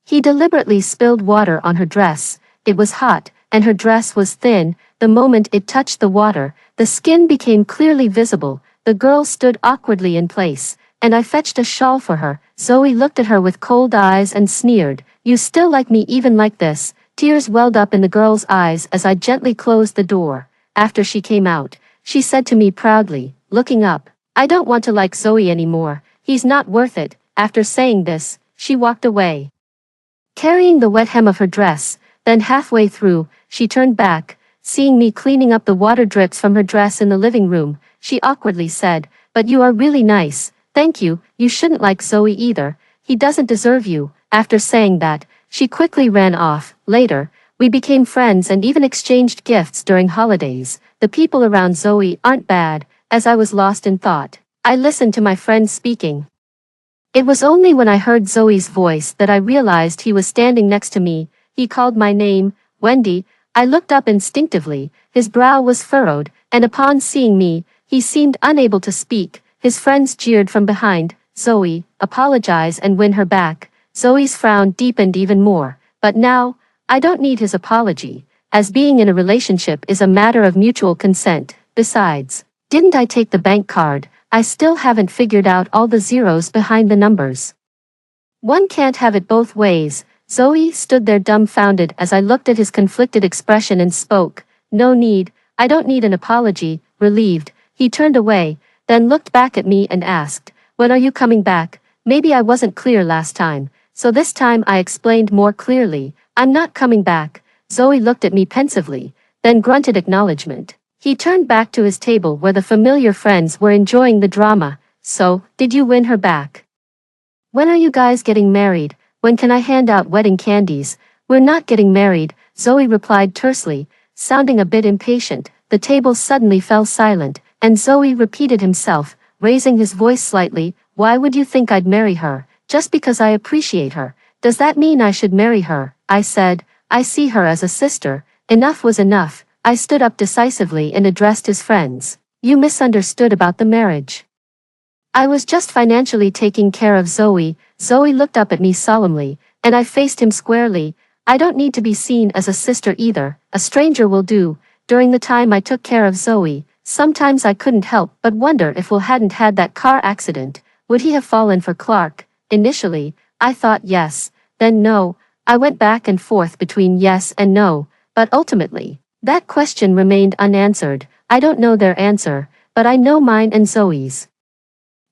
Speaker 1: he deliberately spilled water on her dress. It was hot, and her dress was thin. The moment it touched the water, the skin became clearly visible. The girl stood awkwardly in place, and I fetched a shawl for her. Zoe looked at her with cold eyes and sneered. You still like me even like this? Tears welled up in the girl's eyes as I gently closed the door. After she came out, she said to me proudly, looking up, I don't want to like Zoe anymore. He's not worth it. After saying this, she walked away, carrying the wet hem of her dress. Then halfway through, she turned back, seeing me cleaning up the water drips from her dress in the living room. She awkwardly said, but you are really nice. Thank you. You shouldn't like Zoe either. He doesn't deserve you. After saying that, she quickly ran off. Later, we became friends and even exchanged gifts during holidays. The people around Zoe aren't bad. As I was lost in thought, I listened to my friend speaking. It was only when I heard Zoe's voice that I realized he was standing next to me. He called my name, Wendy. I looked up instinctively. His brow was furrowed, and upon seeing me, he seemed unable to speak. His friends jeered from behind. Zoe, apologize and win her back. Zoe's frown deepened even more. But now, I don't need his apology, as being in a relationship is a matter of mutual consent. Besides, didn't I take the bank card? I still haven't figured out all the zeros behind the numbers. One can't have it both ways. Zoe stood there dumbfounded as I looked at his conflicted expression and spoke. No need, I don't need an apology. Relieved, he turned away, then looked back at me and asked, when are you coming back? Maybe I wasn't clear last time, so this time I explained more clearly. I'm not coming back. Zoe looked at me pensively, then grunted acknowledgement. He turned back to his table where the familiar friends were enjoying the drama. So, did you win her back? When are you guys getting married? When can I hand out wedding candies? We're not getting married, Zoe replied tersely, sounding a bit impatient. The table suddenly fell silent, and Zoe repeated himself, raising his voice slightly. Why would you think I'd marry her? Just because I appreciate her. Does that mean I should marry her? I said, I see her as a sister. Enough was enough. I stood up decisively and addressed his friends. You misunderstood about the marriage. I was just financially taking care of Zoe. Zoe looked up at me solemnly, and I faced him squarely. I don't need to be seen as a sister either. A stranger will do. During the time I took care of Zoe, sometimes I couldn't help but wonder if Will hadn't had that car accident. Would he have fallen for Clark? Initially, I thought yes, then no. I went back and forth between yes and no, but ultimately, that question remained unanswered. I don't know their answer, but I know mine and Zoe's.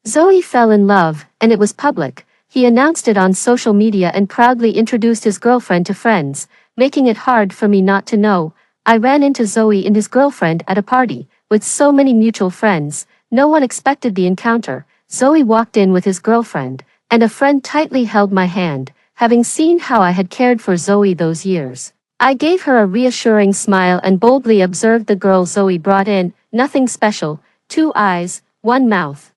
Speaker 1: Zoe fell in love, and it was public. He announced it on social media and proudly introduced his girlfriend to friends, making it hard for me not to know. I ran into Zoe and his girlfriend at a party. With so many mutual friends, no one expected the encounter. Zoe walked in with his girlfriend, and a friend tightly held my hand. Having seen how I had cared for Zoe those years, I gave her a reassuring smile and boldly observed the girl Zoe brought in. Nothing special, 2 eyes, 1 mouth.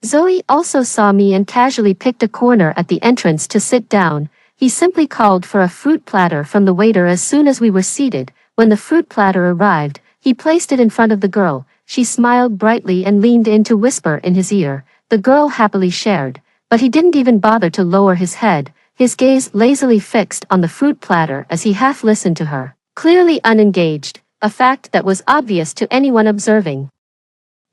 Speaker 1: Zoe also saw me and casually picked a corner at the entrance to sit down. He simply called for a fruit platter from the waiter as soon as we were seated. When the fruit platter arrived, he placed it in front of the girl. She smiled brightly and leaned in to whisper in his ear. The girl happily shared, but he didn't even bother to lower his head, his gaze lazily fixed on the fruit platter as he half listened to her, clearly unengaged, a fact that was obvious to anyone observing.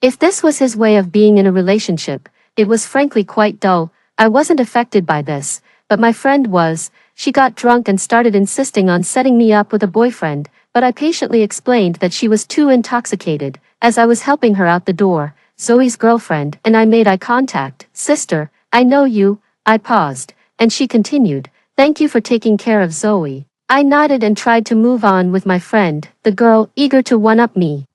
Speaker 1: If this was his way of being in a relationship, it was frankly quite dull. I wasn't affected by this, but my friend was. She got drunk and started insisting on setting me up with a boyfriend, but I patiently explained that she was too intoxicated. As I was helping her out the door, Zoe's girlfriend and I made eye contact. Sister, I know you. I paused, and she continued, thank you for taking care of Zoe. I nodded and tried to move on with my friend, the girl, eager to one-up me.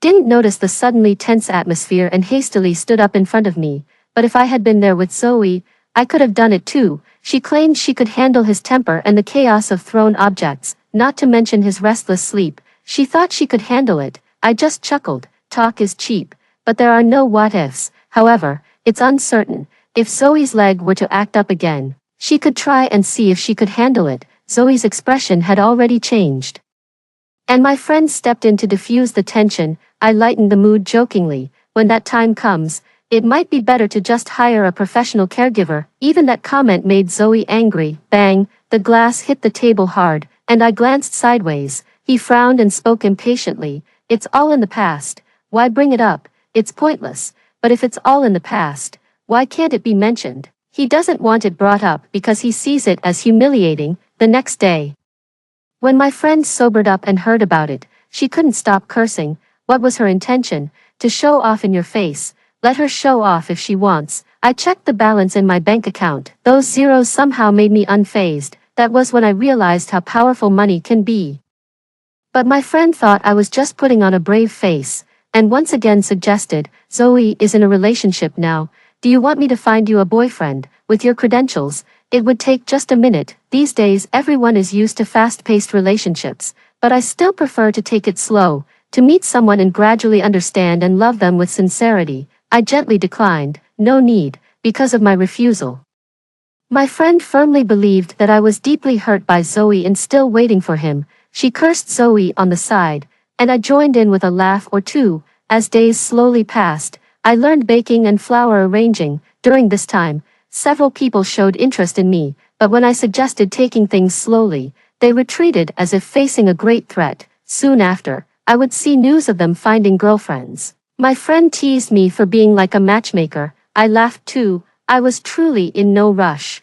Speaker 1: Didn't notice the suddenly tense atmosphere and hastily stood up in front of me, but if I had been there with Zoe, I could have done it too. She claimed she could handle his temper and the chaos of thrown objects, not to mention his restless sleep. She thought she could handle it. I just chuckled. Talk is cheap. But there are no what-ifs. However, it's uncertain. If Zoe's leg were to act up again, she could try and see if she could handle it. Zoe's expression had already changed. And my friend stepped in to diffuse the tension. I lightened the mood jokingly. When that time comes, it might be better to just hire a professional caregiver. Even that comment made Zoe angry. Bang, the glass hit the table hard, and I glanced sideways. He frowned and spoke impatiently. It's all in the past. Why bring it up? It's pointless. But if it's all in the past, why can't it be mentioned? He doesn't want it brought up because he sees it as humiliating. The next day, when my friend sobered up and heard about it, she couldn't stop cursing. What was her intention? To show off in your face. Let her show off if she wants. I checked the balance in my bank account. Those zeros somehow made me unfazed. That was when I realized how powerful money can be. But my friend thought I was just putting on a brave face, and once again suggested, Zoe is in a relationship now. Do you want me to find you a boyfriend, with your credentials? It would take just a minute. These days everyone is used to fast-paced relationships, but I still prefer to take it slow, to meet someone and gradually understand and love them with sincerity. I gently declined, no need, because of my refusal. My friend firmly believed that I was deeply hurt by Zoe and still waiting for him. She cursed Zoe on the side, and I joined in with a laugh or two. As days slowly passed, I learned baking and flower arranging. During this time, several people showed interest in me, but when I suggested taking things slowly, they retreated as if facing a great threat. Soon after, I would see news of them finding girlfriends. My friend teased me for being like a matchmaker. I laughed too. I was truly in no rush.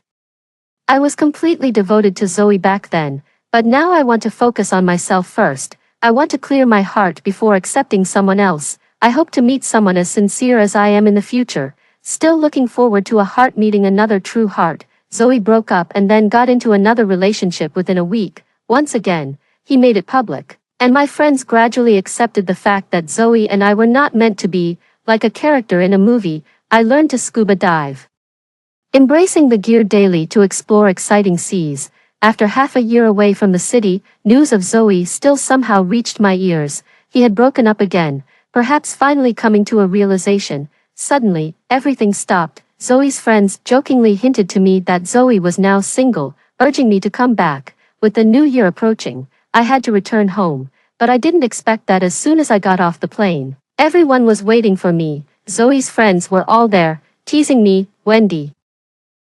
Speaker 1: I was completely devoted to Zoe back then, but now I want to focus on myself first. I want to clear my heart before accepting someone else. I hope to meet someone as sincere as I am in the future. Still looking forward to a heart meeting another true heart. Zoe broke up and then got into another relationship within a week. Once again, he made it public. And my friends gradually accepted the fact that Zoe and I were not meant to be. Like a character in a movie, I learned to scuba dive, embracing the gear daily to explore exciting seas. After half a year away from the city, news of Zoe still somehow reached my ears. He had broken up again, perhaps finally coming to a realization. Suddenly, everything stopped. Zoe's friends jokingly hinted to me that Zoe was now single, urging me to come back. With the new year approaching, I had to return home, but I didn't expect that as soon as I got off the plane. Everyone was waiting for me. Zoe's friends were all there, teasing me. Wendy,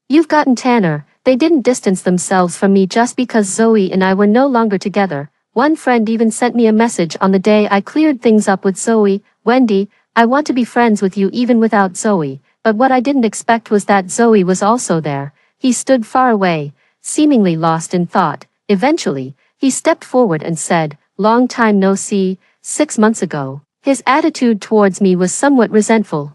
Speaker 1: you've gotten tanner. They didn't distance themselves from me just because Zoe and I were no longer together. One friend even sent me a message on the day I cleared things up with Zoe. Wendy, I want to be friends with you even without Zoe. But what I didn't expect was that Zoe was also there. He stood far away, seemingly lost in thought. Eventually, he stepped forward and said, "Long time no see, 6 months ago." His attitude towards me was somewhat resentful.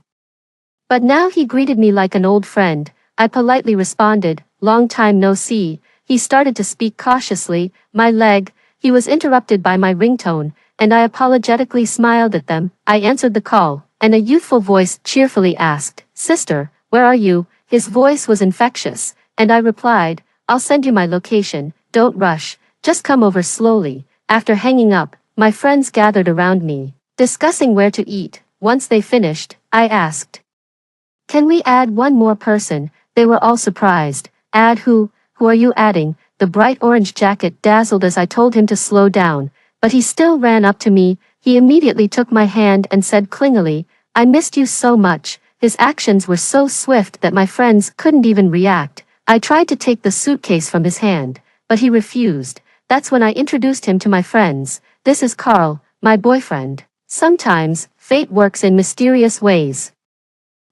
Speaker 1: But now he greeted me like an old friend. I politely responded, "Long time no see." He started to speak cautiously. My leg. He was interrupted by my ringtone, and I apologetically smiled at them. I answered the call, and a youthful voice cheerfully asked, "Sister, where are you?" His voice was infectious, and I replied, "I'll send you my location. Don't rush. Just come over slowly." After hanging up, my friends gathered around me, discussing where to eat. Once they finished, I asked, "Can we add one more person?" They were all surprised. "Add who? Who are you adding?" The bright orange jacket dazzled as I told him to slow down, but he still ran up to me. He immediately took my hand and said clingily, "I missed you so much." His actions were so swift that my friends couldn't even react. I tried to take the suitcase from his hand, but he refused. That's when I introduced him to my friends. "This is Carl, my boyfriend." Sometimes, fate works in mysterious ways,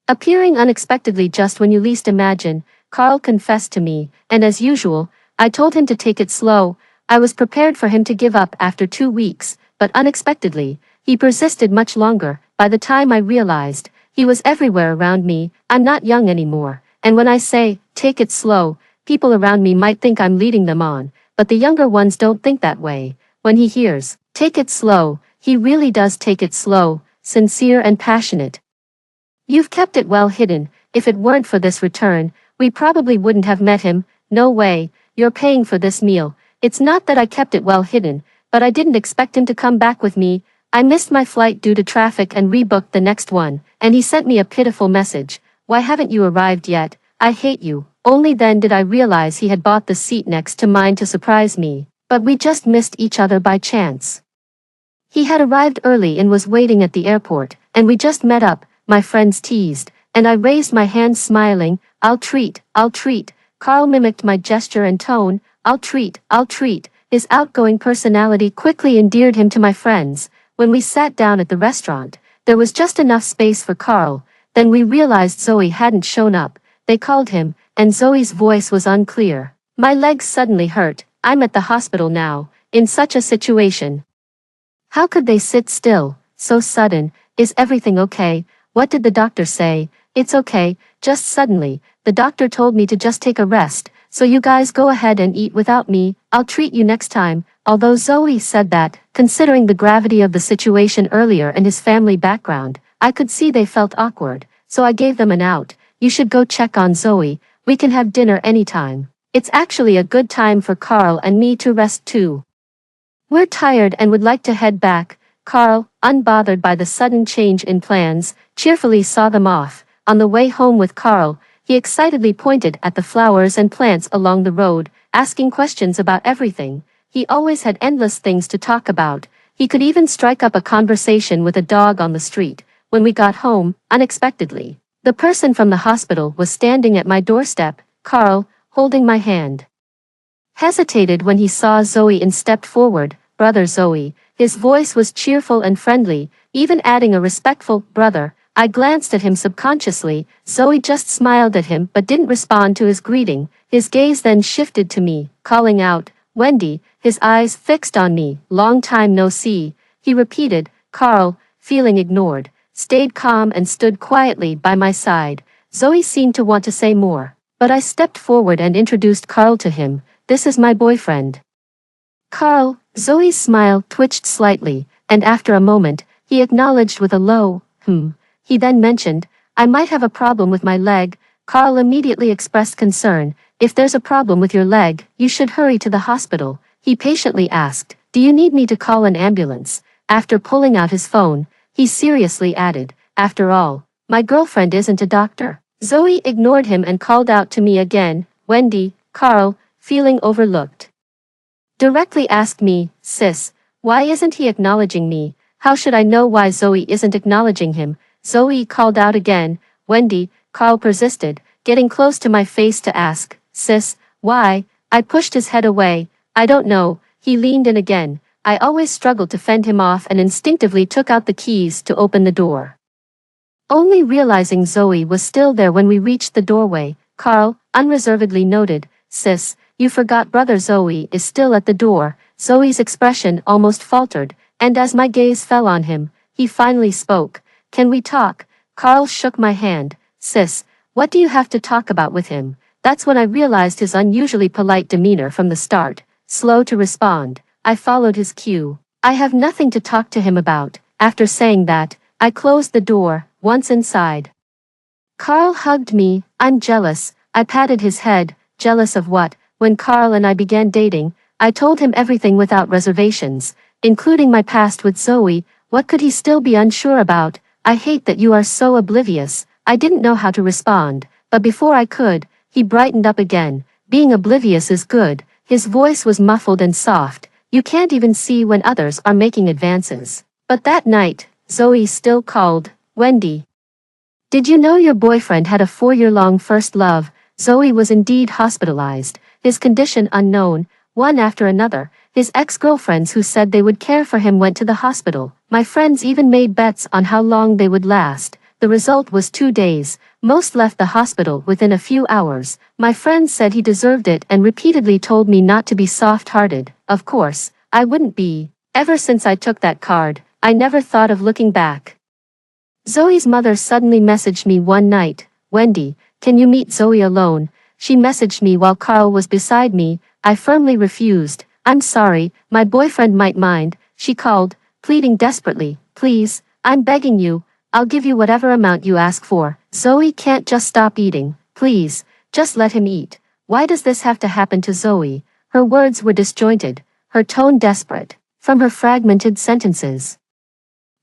Speaker 1: appearing unexpectedly just when you least imagine. Carl confessed to me, and as usual, I told him to take it slow. I was prepared for him to give up after 2 weeks, but unexpectedly, he persisted much longer. By the time I realized, he was everywhere around me. I'm not young anymore, and when I say, "take it slow," people around me might think I'm leading them on, but the younger ones don't think that way. When he hears, "take it slow," he really does take it slow, sincere and passionate. "You've kept it well hidden. If it weren't for this return, We probably wouldn't have met him. No way, you're paying for this meal. It's not that I kept it well hidden, but I didn't expect him to come back with me. I missed my flight due to traffic and rebooked the next one, and he sent me a pitiful message. Why haven't you arrived yet? I hate you. Only then did I realize he had bought the seat next to mine to surprise me, but we just missed each other by chance. He had arrived early and was waiting at the airport, and we just met up, my friends teased, and I raised my hand smiling. I'll treat, I'll treat. Carl mimicked my gesture and tone. I'll treat, I'll treat. His outgoing personality quickly endeared him to my friends. When we sat down at the restaurant, there was just enough space for Carl. Then we realized Zoe hadn't shown up. They called him, and Zoe's voice was unclear. My legs suddenly hurt. I'm at the hospital now, in such a situation. How could they sit still? So sudden. Is everything okay? What did the doctor say? It's okay. Just suddenly, the doctor told me to just take a rest, so you guys go ahead and eat without me. I'll treat you next time. Although Zoe said that, considering the gravity of the situation earlier and his family background, I could see they felt awkward, so I gave them an out. You should go check on Zoe. We can have dinner anytime. It's actually a good time for Carl and me to rest too. We're tired and would like to head back. Carl, unbothered by the sudden change in plans, cheerfully saw them off. On the way home with Carl, he excitedly pointed at the flowers and plants along the road, asking questions about everything. He always had endless things to talk about. He could even strike up a conversation with a dog on the street. When we got home, unexpectedly, the person from the hospital was standing at my doorstep. Carl, holding my hand, hesitated when he saw Zoe and stepped forward. Brother Zoe. His voice was cheerful and friendly, even adding a respectful brother. I glanced at him subconsciously. Zoe just smiled at him but didn't respond to his greeting. His gaze then shifted to me, calling out, Wendy, his eyes fixed on me. Long time no see. He repeated. Carl, feeling ignored, stayed calm and stood quietly by my side. Zoe seemed to want to say more, but I stepped forward and introduced Carl to him. This is my boyfriend. Carl. Zoe's smile twitched slightly, and after a moment, he acknowledged with a low, He then mentioned, I might have a problem with my leg. Carl immediately expressed concern. If there's a problem with your leg, you should hurry to the hospital. He patiently asked, do you need me to call an ambulance? After pulling out his phone, he seriously added, after all, my girlfriend isn't a doctor. Zoe ignored him and called out to me again, Wendy. Carl, feeling overlooked, directly asked me, sis, why isn't he acknowledging me? How should I know why Zoe isn't acknowledging him? Zoe called out again, Wendy. Carl persisted, getting close to my face to ask, sis, why? I pushed his head away. I don't know. He leaned in again. I always struggled to fend him off and instinctively took out the keys to open the door, only realizing Zoe was still there when we reached the doorway. Carl unreservedly noted, sis, you forgot brother Zoe is still at the door. Zoe's expression almost faltered, and as my gaze fell on him, he finally spoke. Can we talk? Carl shook my hand. Sis, what do you have to talk about with him? That's when I realized his unusually polite demeanor from the start. Slow to respond, I followed his cue. I have nothing to talk to him about. After saying that, I closed the door. Once inside, Carl hugged me. I'm jealous. I patted his head. Jealous of what? When Carl and I began dating, I told him everything without reservations, including my past with Zoe. What could he still be unsure about? I hate that you are so oblivious. I didn't know how to respond, but before I could, he brightened up again. Being oblivious is good. His voice was muffled and soft. You can't even see when others are making advances. But that night, Zoe still called, Wendy. Did you know your boyfriend had a 4-year-long first love? Zoe was indeed hospitalized, his condition unknown. One after another, his ex-girlfriends who said they would care for him went to the hospital. My friends even made bets on how long they would last. The result was 2 days. Most left the hospital within a few hours. My friends said he deserved it and repeatedly told me not to be soft-hearted. Of course, I wouldn't be. Ever since I took that card, I never thought of looking back. Zoe's mother suddenly messaged me one night, Wendy, can you meet Zoe alone? She messaged me while Carl was beside me. I firmly refused. I'm sorry, my boyfriend might mind. She called, pleading desperately, please, I'm begging you, I'll give you whatever amount you ask for. Zoe can't just stop eating, please. Just let him eat. Why does this have to happen to Zoe? Her words were disjointed, her tone desperate, from her fragmented sentences.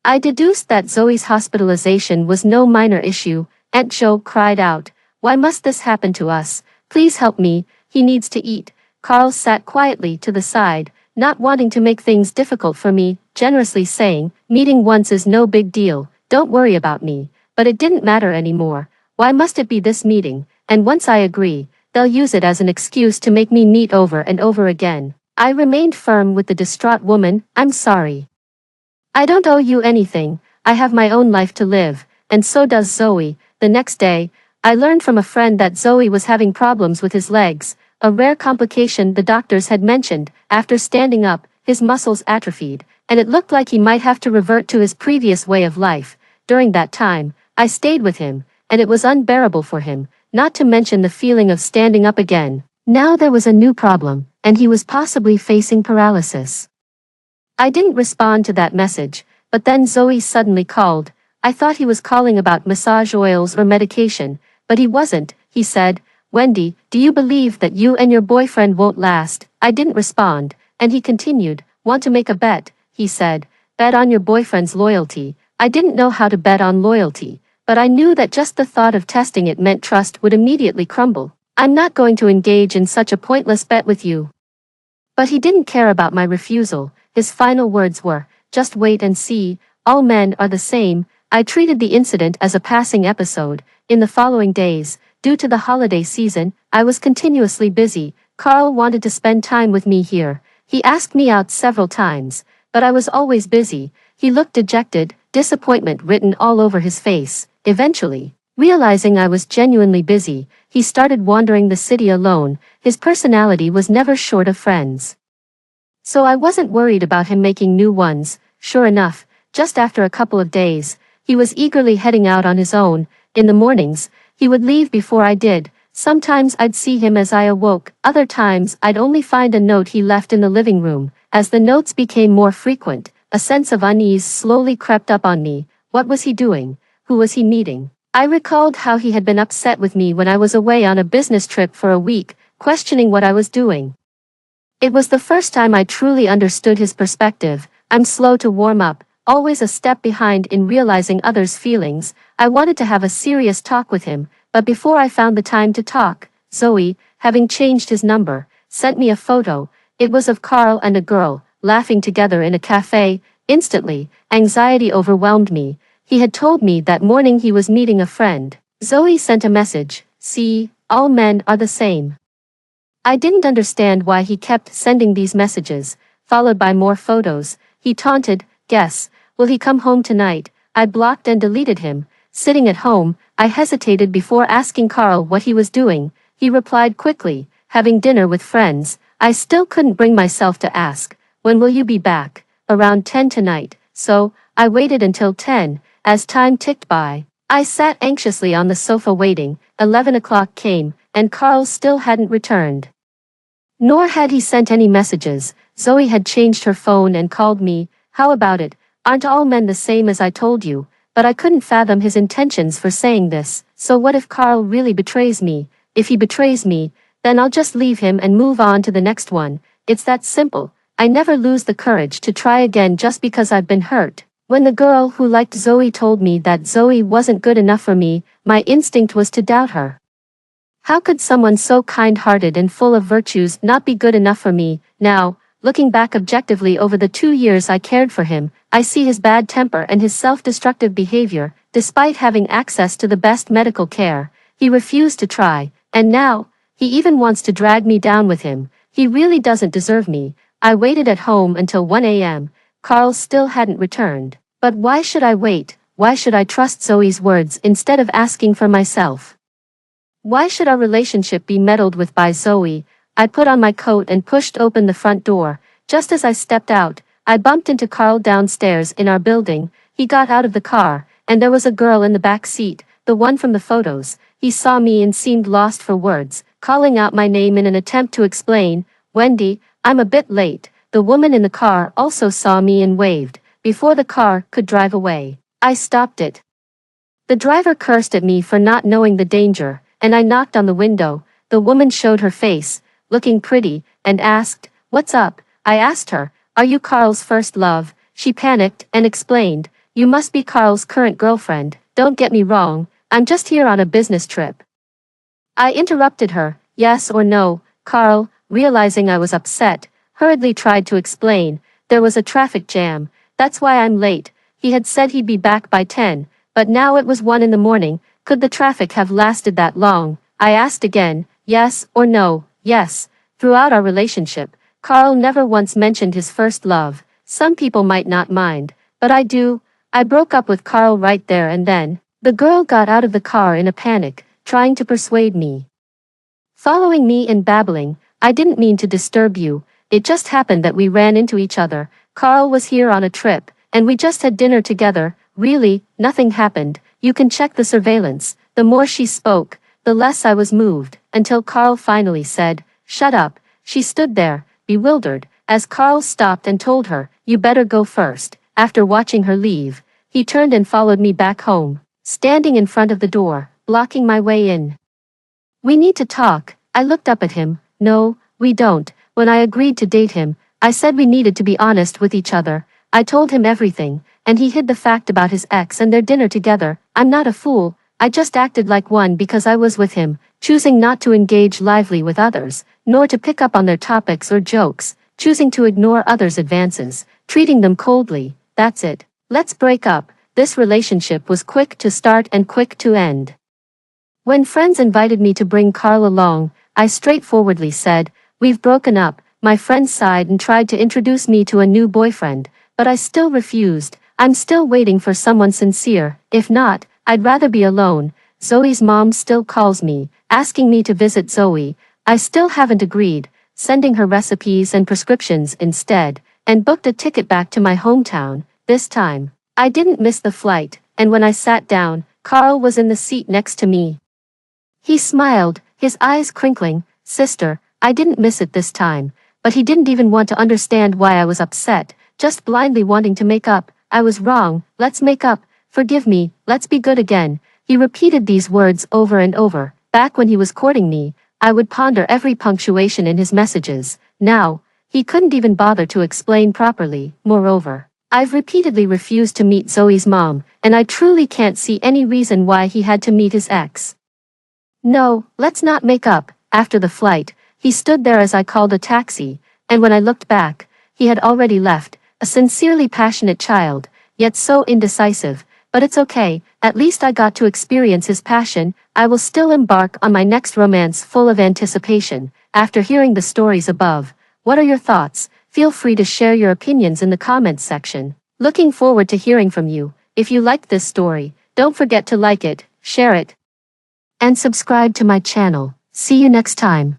Speaker 1: I deduced that Zoe's hospitalization was no minor issue. Aunt Jo cried out, "Why must this happen to us? Please help me, he needs to eat." Carl sat quietly to the side, not wanting to make things difficult for me, generously saying, "Meeting once is no big deal, don't worry about me." But it didn't matter anymore. Why must it be this meeting? And once I agree, they'll use it as an excuse to make me meet over and over again. I remained firm with the distraught woman. "I'm sorry. I don't owe you anything, I have my own life to live, and so does Zoe." The next day, I learned from a friend that Zoe was having problems with his legs, a rare complication the doctors had mentioned. After standing up, his muscles atrophied, and it looked like he might have to revert to his previous way of life. During that time, I stayed with him, and it was unbearable for him, not to mention the feeling of standing up again. Now there was a new problem, and he was possibly facing paralysis. I didn't respond to that message, but then Zoe suddenly called. I thought he was calling about massage oils or medication, but he wasn't. He said, "Wendy, do you believe that you and your boyfriend won't last?" I didn't respond, and he continued, "Want to make a bet?" he said. "Bet on your boyfriend's loyalty." I didn't know how to bet on loyalty, but I knew that just the thought of testing it meant trust would immediately crumble. "I'm not going to engage in such a pointless bet with you." But he didn't care about my refusal. His final words were, "Just wait and see, all men are the same." I treated the incident as a passing episode. In the following days, due to the holiday season, I was continuously busy. Carl wanted to spend time with me here. He asked me out several times, but I was always busy. He looked dejected, disappointment written all over his face. Eventually, realizing I was genuinely busy, he started wandering the city alone. His personality was never short of friends. So I wasn't worried about him making new ones. Sure enough, just after a couple of days, he was eagerly heading out on his own. In the mornings, he would leave before I did. Sometimes I'd see him as I awoke, other times I'd only find a note he left in the living room. As the notes became more frequent, a sense of unease slowly crept up on me. What was he doing? Who was he meeting? I recalled how he had been upset with me when I was away on a business trip for a week, questioning what I was doing. It was the first time I truly understood his perspective. I'm slow to warm up, always a step behind in realizing others' feelings. I wanted to have a serious talk with him, but before I found the time to talk, Zoe, having changed his number, sent me a photo. It was of Carl and a girl, laughing together in a cafe. Instantly, anxiety overwhelmed me. He had told me that morning he was meeting a friend. Zoe sent a message, "See, all men are the same." I didn't understand why he kept sending these messages, followed by more photos. He taunted, "Guess, will he come home tonight?" I blocked and deleted him. Sitting at home, I hesitated before asking Carl what he was doing. He replied quickly, "Having dinner with friends." I still couldn't bring myself to ask, "When will you be back?" "Around 10 tonight." So, I waited until 10. As time ticked by, I sat anxiously on the sofa waiting. 11 o'clock came, and Carl still hadn't returned. Nor had he sent any messages. Zoe had changed her phone and called me. "How about it? Aren't all men the same as I told you?" But I couldn't fathom his intentions for saying this. So what if Carl really betrays me? If he betrays me, then I'll just leave him and move on to the next one. It's that simple. I never lose the courage to try again just because I've been hurt. When the girl who liked Zoe told me that Zoe wasn't good enough for me, my instinct was to doubt her. How could someone so kind-hearted and full of virtues not be good enough for me? Now, looking back objectively over the 2 years I cared for him, I see his bad temper and his self-destructive behavior. Despite having access to the best medical care, he refused to try, and now, he even wants to drag me down with him. He really doesn't deserve me. I waited at home until 1 a.m. Carl still hadn't returned. But why should I wait? Why should I trust Zoe's words instead of asking for myself? Why should our relationship be meddled with by Zoe? I put on my coat and pushed open the front door. Just as I stepped out, I bumped into Carl downstairs in our building. He got out of the car, and there was a girl in the back seat, the one from the photos. He saw me and seemed lost for words, calling out my name in an attempt to explain. "Wendy, I'm a bit late." The woman in the car also saw me and waved. Before the car could drive away, I stopped it. The driver cursed at me for not knowing the danger. and I knocked on the window. The woman showed her face, looking pretty, and asked, "What's up?" I asked her, "Are you Carl's first love?" She panicked and explained, "You must be Carl's current girlfriend. Don't get me wrong, I'm just here on a business trip." I interrupted her, "Yes or no?" Carl, realizing I was upset, hurriedly tried to explain, "There was a traffic jam, that's why I'm late." He had said he'd be back by 10, but now it was 1 in the morning. Could the traffic have lasted that long? I asked again, "Yes or no?" Yes. Throughout our relationship, Carl never once mentioned his first love. Some people might not mind, but I do. I broke up with Carl right there and then. The girl got out of the car in a panic, trying to persuade me. Following me and babbling, "I didn't mean to disturb you, it just happened that we ran into each other. Carl was here on a trip, and we just had dinner together. Really, nothing happened. You can check the surveillance." The more she spoke, the less I was moved, until Carl finally said, "Shut up." She stood there, bewildered, as Carl stopped and told her, "You better go first." After watching her leave, he turned and followed me back home, standing in front of the door, blocking my way in. "We need to talk." I looked up at him. "No, we don't." When I agreed to date him, I said we needed to be honest with each other. I told him everything, and he hid the fact about his ex and their dinner together. I'm not a fool, I just acted like one because I was with him, choosing not to engage lively with others, nor to pick up on their topics or jokes, choosing to ignore others' advances, treating them coldly. That's it. Let's break up. This relationship was quick to start and quick to end. When friends invited me to bring Carl along, I straightforwardly said, "We've broken up." My friends sighed and tried to introduce me to a new boyfriend, but I still refused. I'm still waiting for someone sincere. If not, I'd rather be alone. Zoe's mom still calls me, asking me to visit Zoe. I still haven't agreed, sending her recipes and prescriptions instead, and booked a ticket back to my hometown. This time, I didn't miss the flight, and when I sat down, Carl was in the seat next to me. He smiled, his eyes crinkling. "Sister, I didn't miss it this time." But he didn't even want to understand why I was upset, just blindly wanting to make up. "I was wrong, let's make up. Forgive me, let's be good again." He repeated these words over and over. Back when he was courting me, I would ponder every punctuation in his messages. Now, he couldn't even bother to explain properly. Moreover, I've repeatedly refused to meet Zoe's mom, and I truly can't see any reason why he had to meet his ex. "No, let's not make up." After the flight, he stood there as I called a taxi, and when I looked back, he had already left, a sincerely passionate child, yet so indecisive. But it's okay, at least I got to experience his passion. I will still embark on my next romance full of anticipation. After hearing the stories above, what are your thoughts? Feel free to share your opinions in the comments section. Looking forward to hearing from you. If you liked this story, don't forget to like it, share it, and subscribe to my channel. See you next time.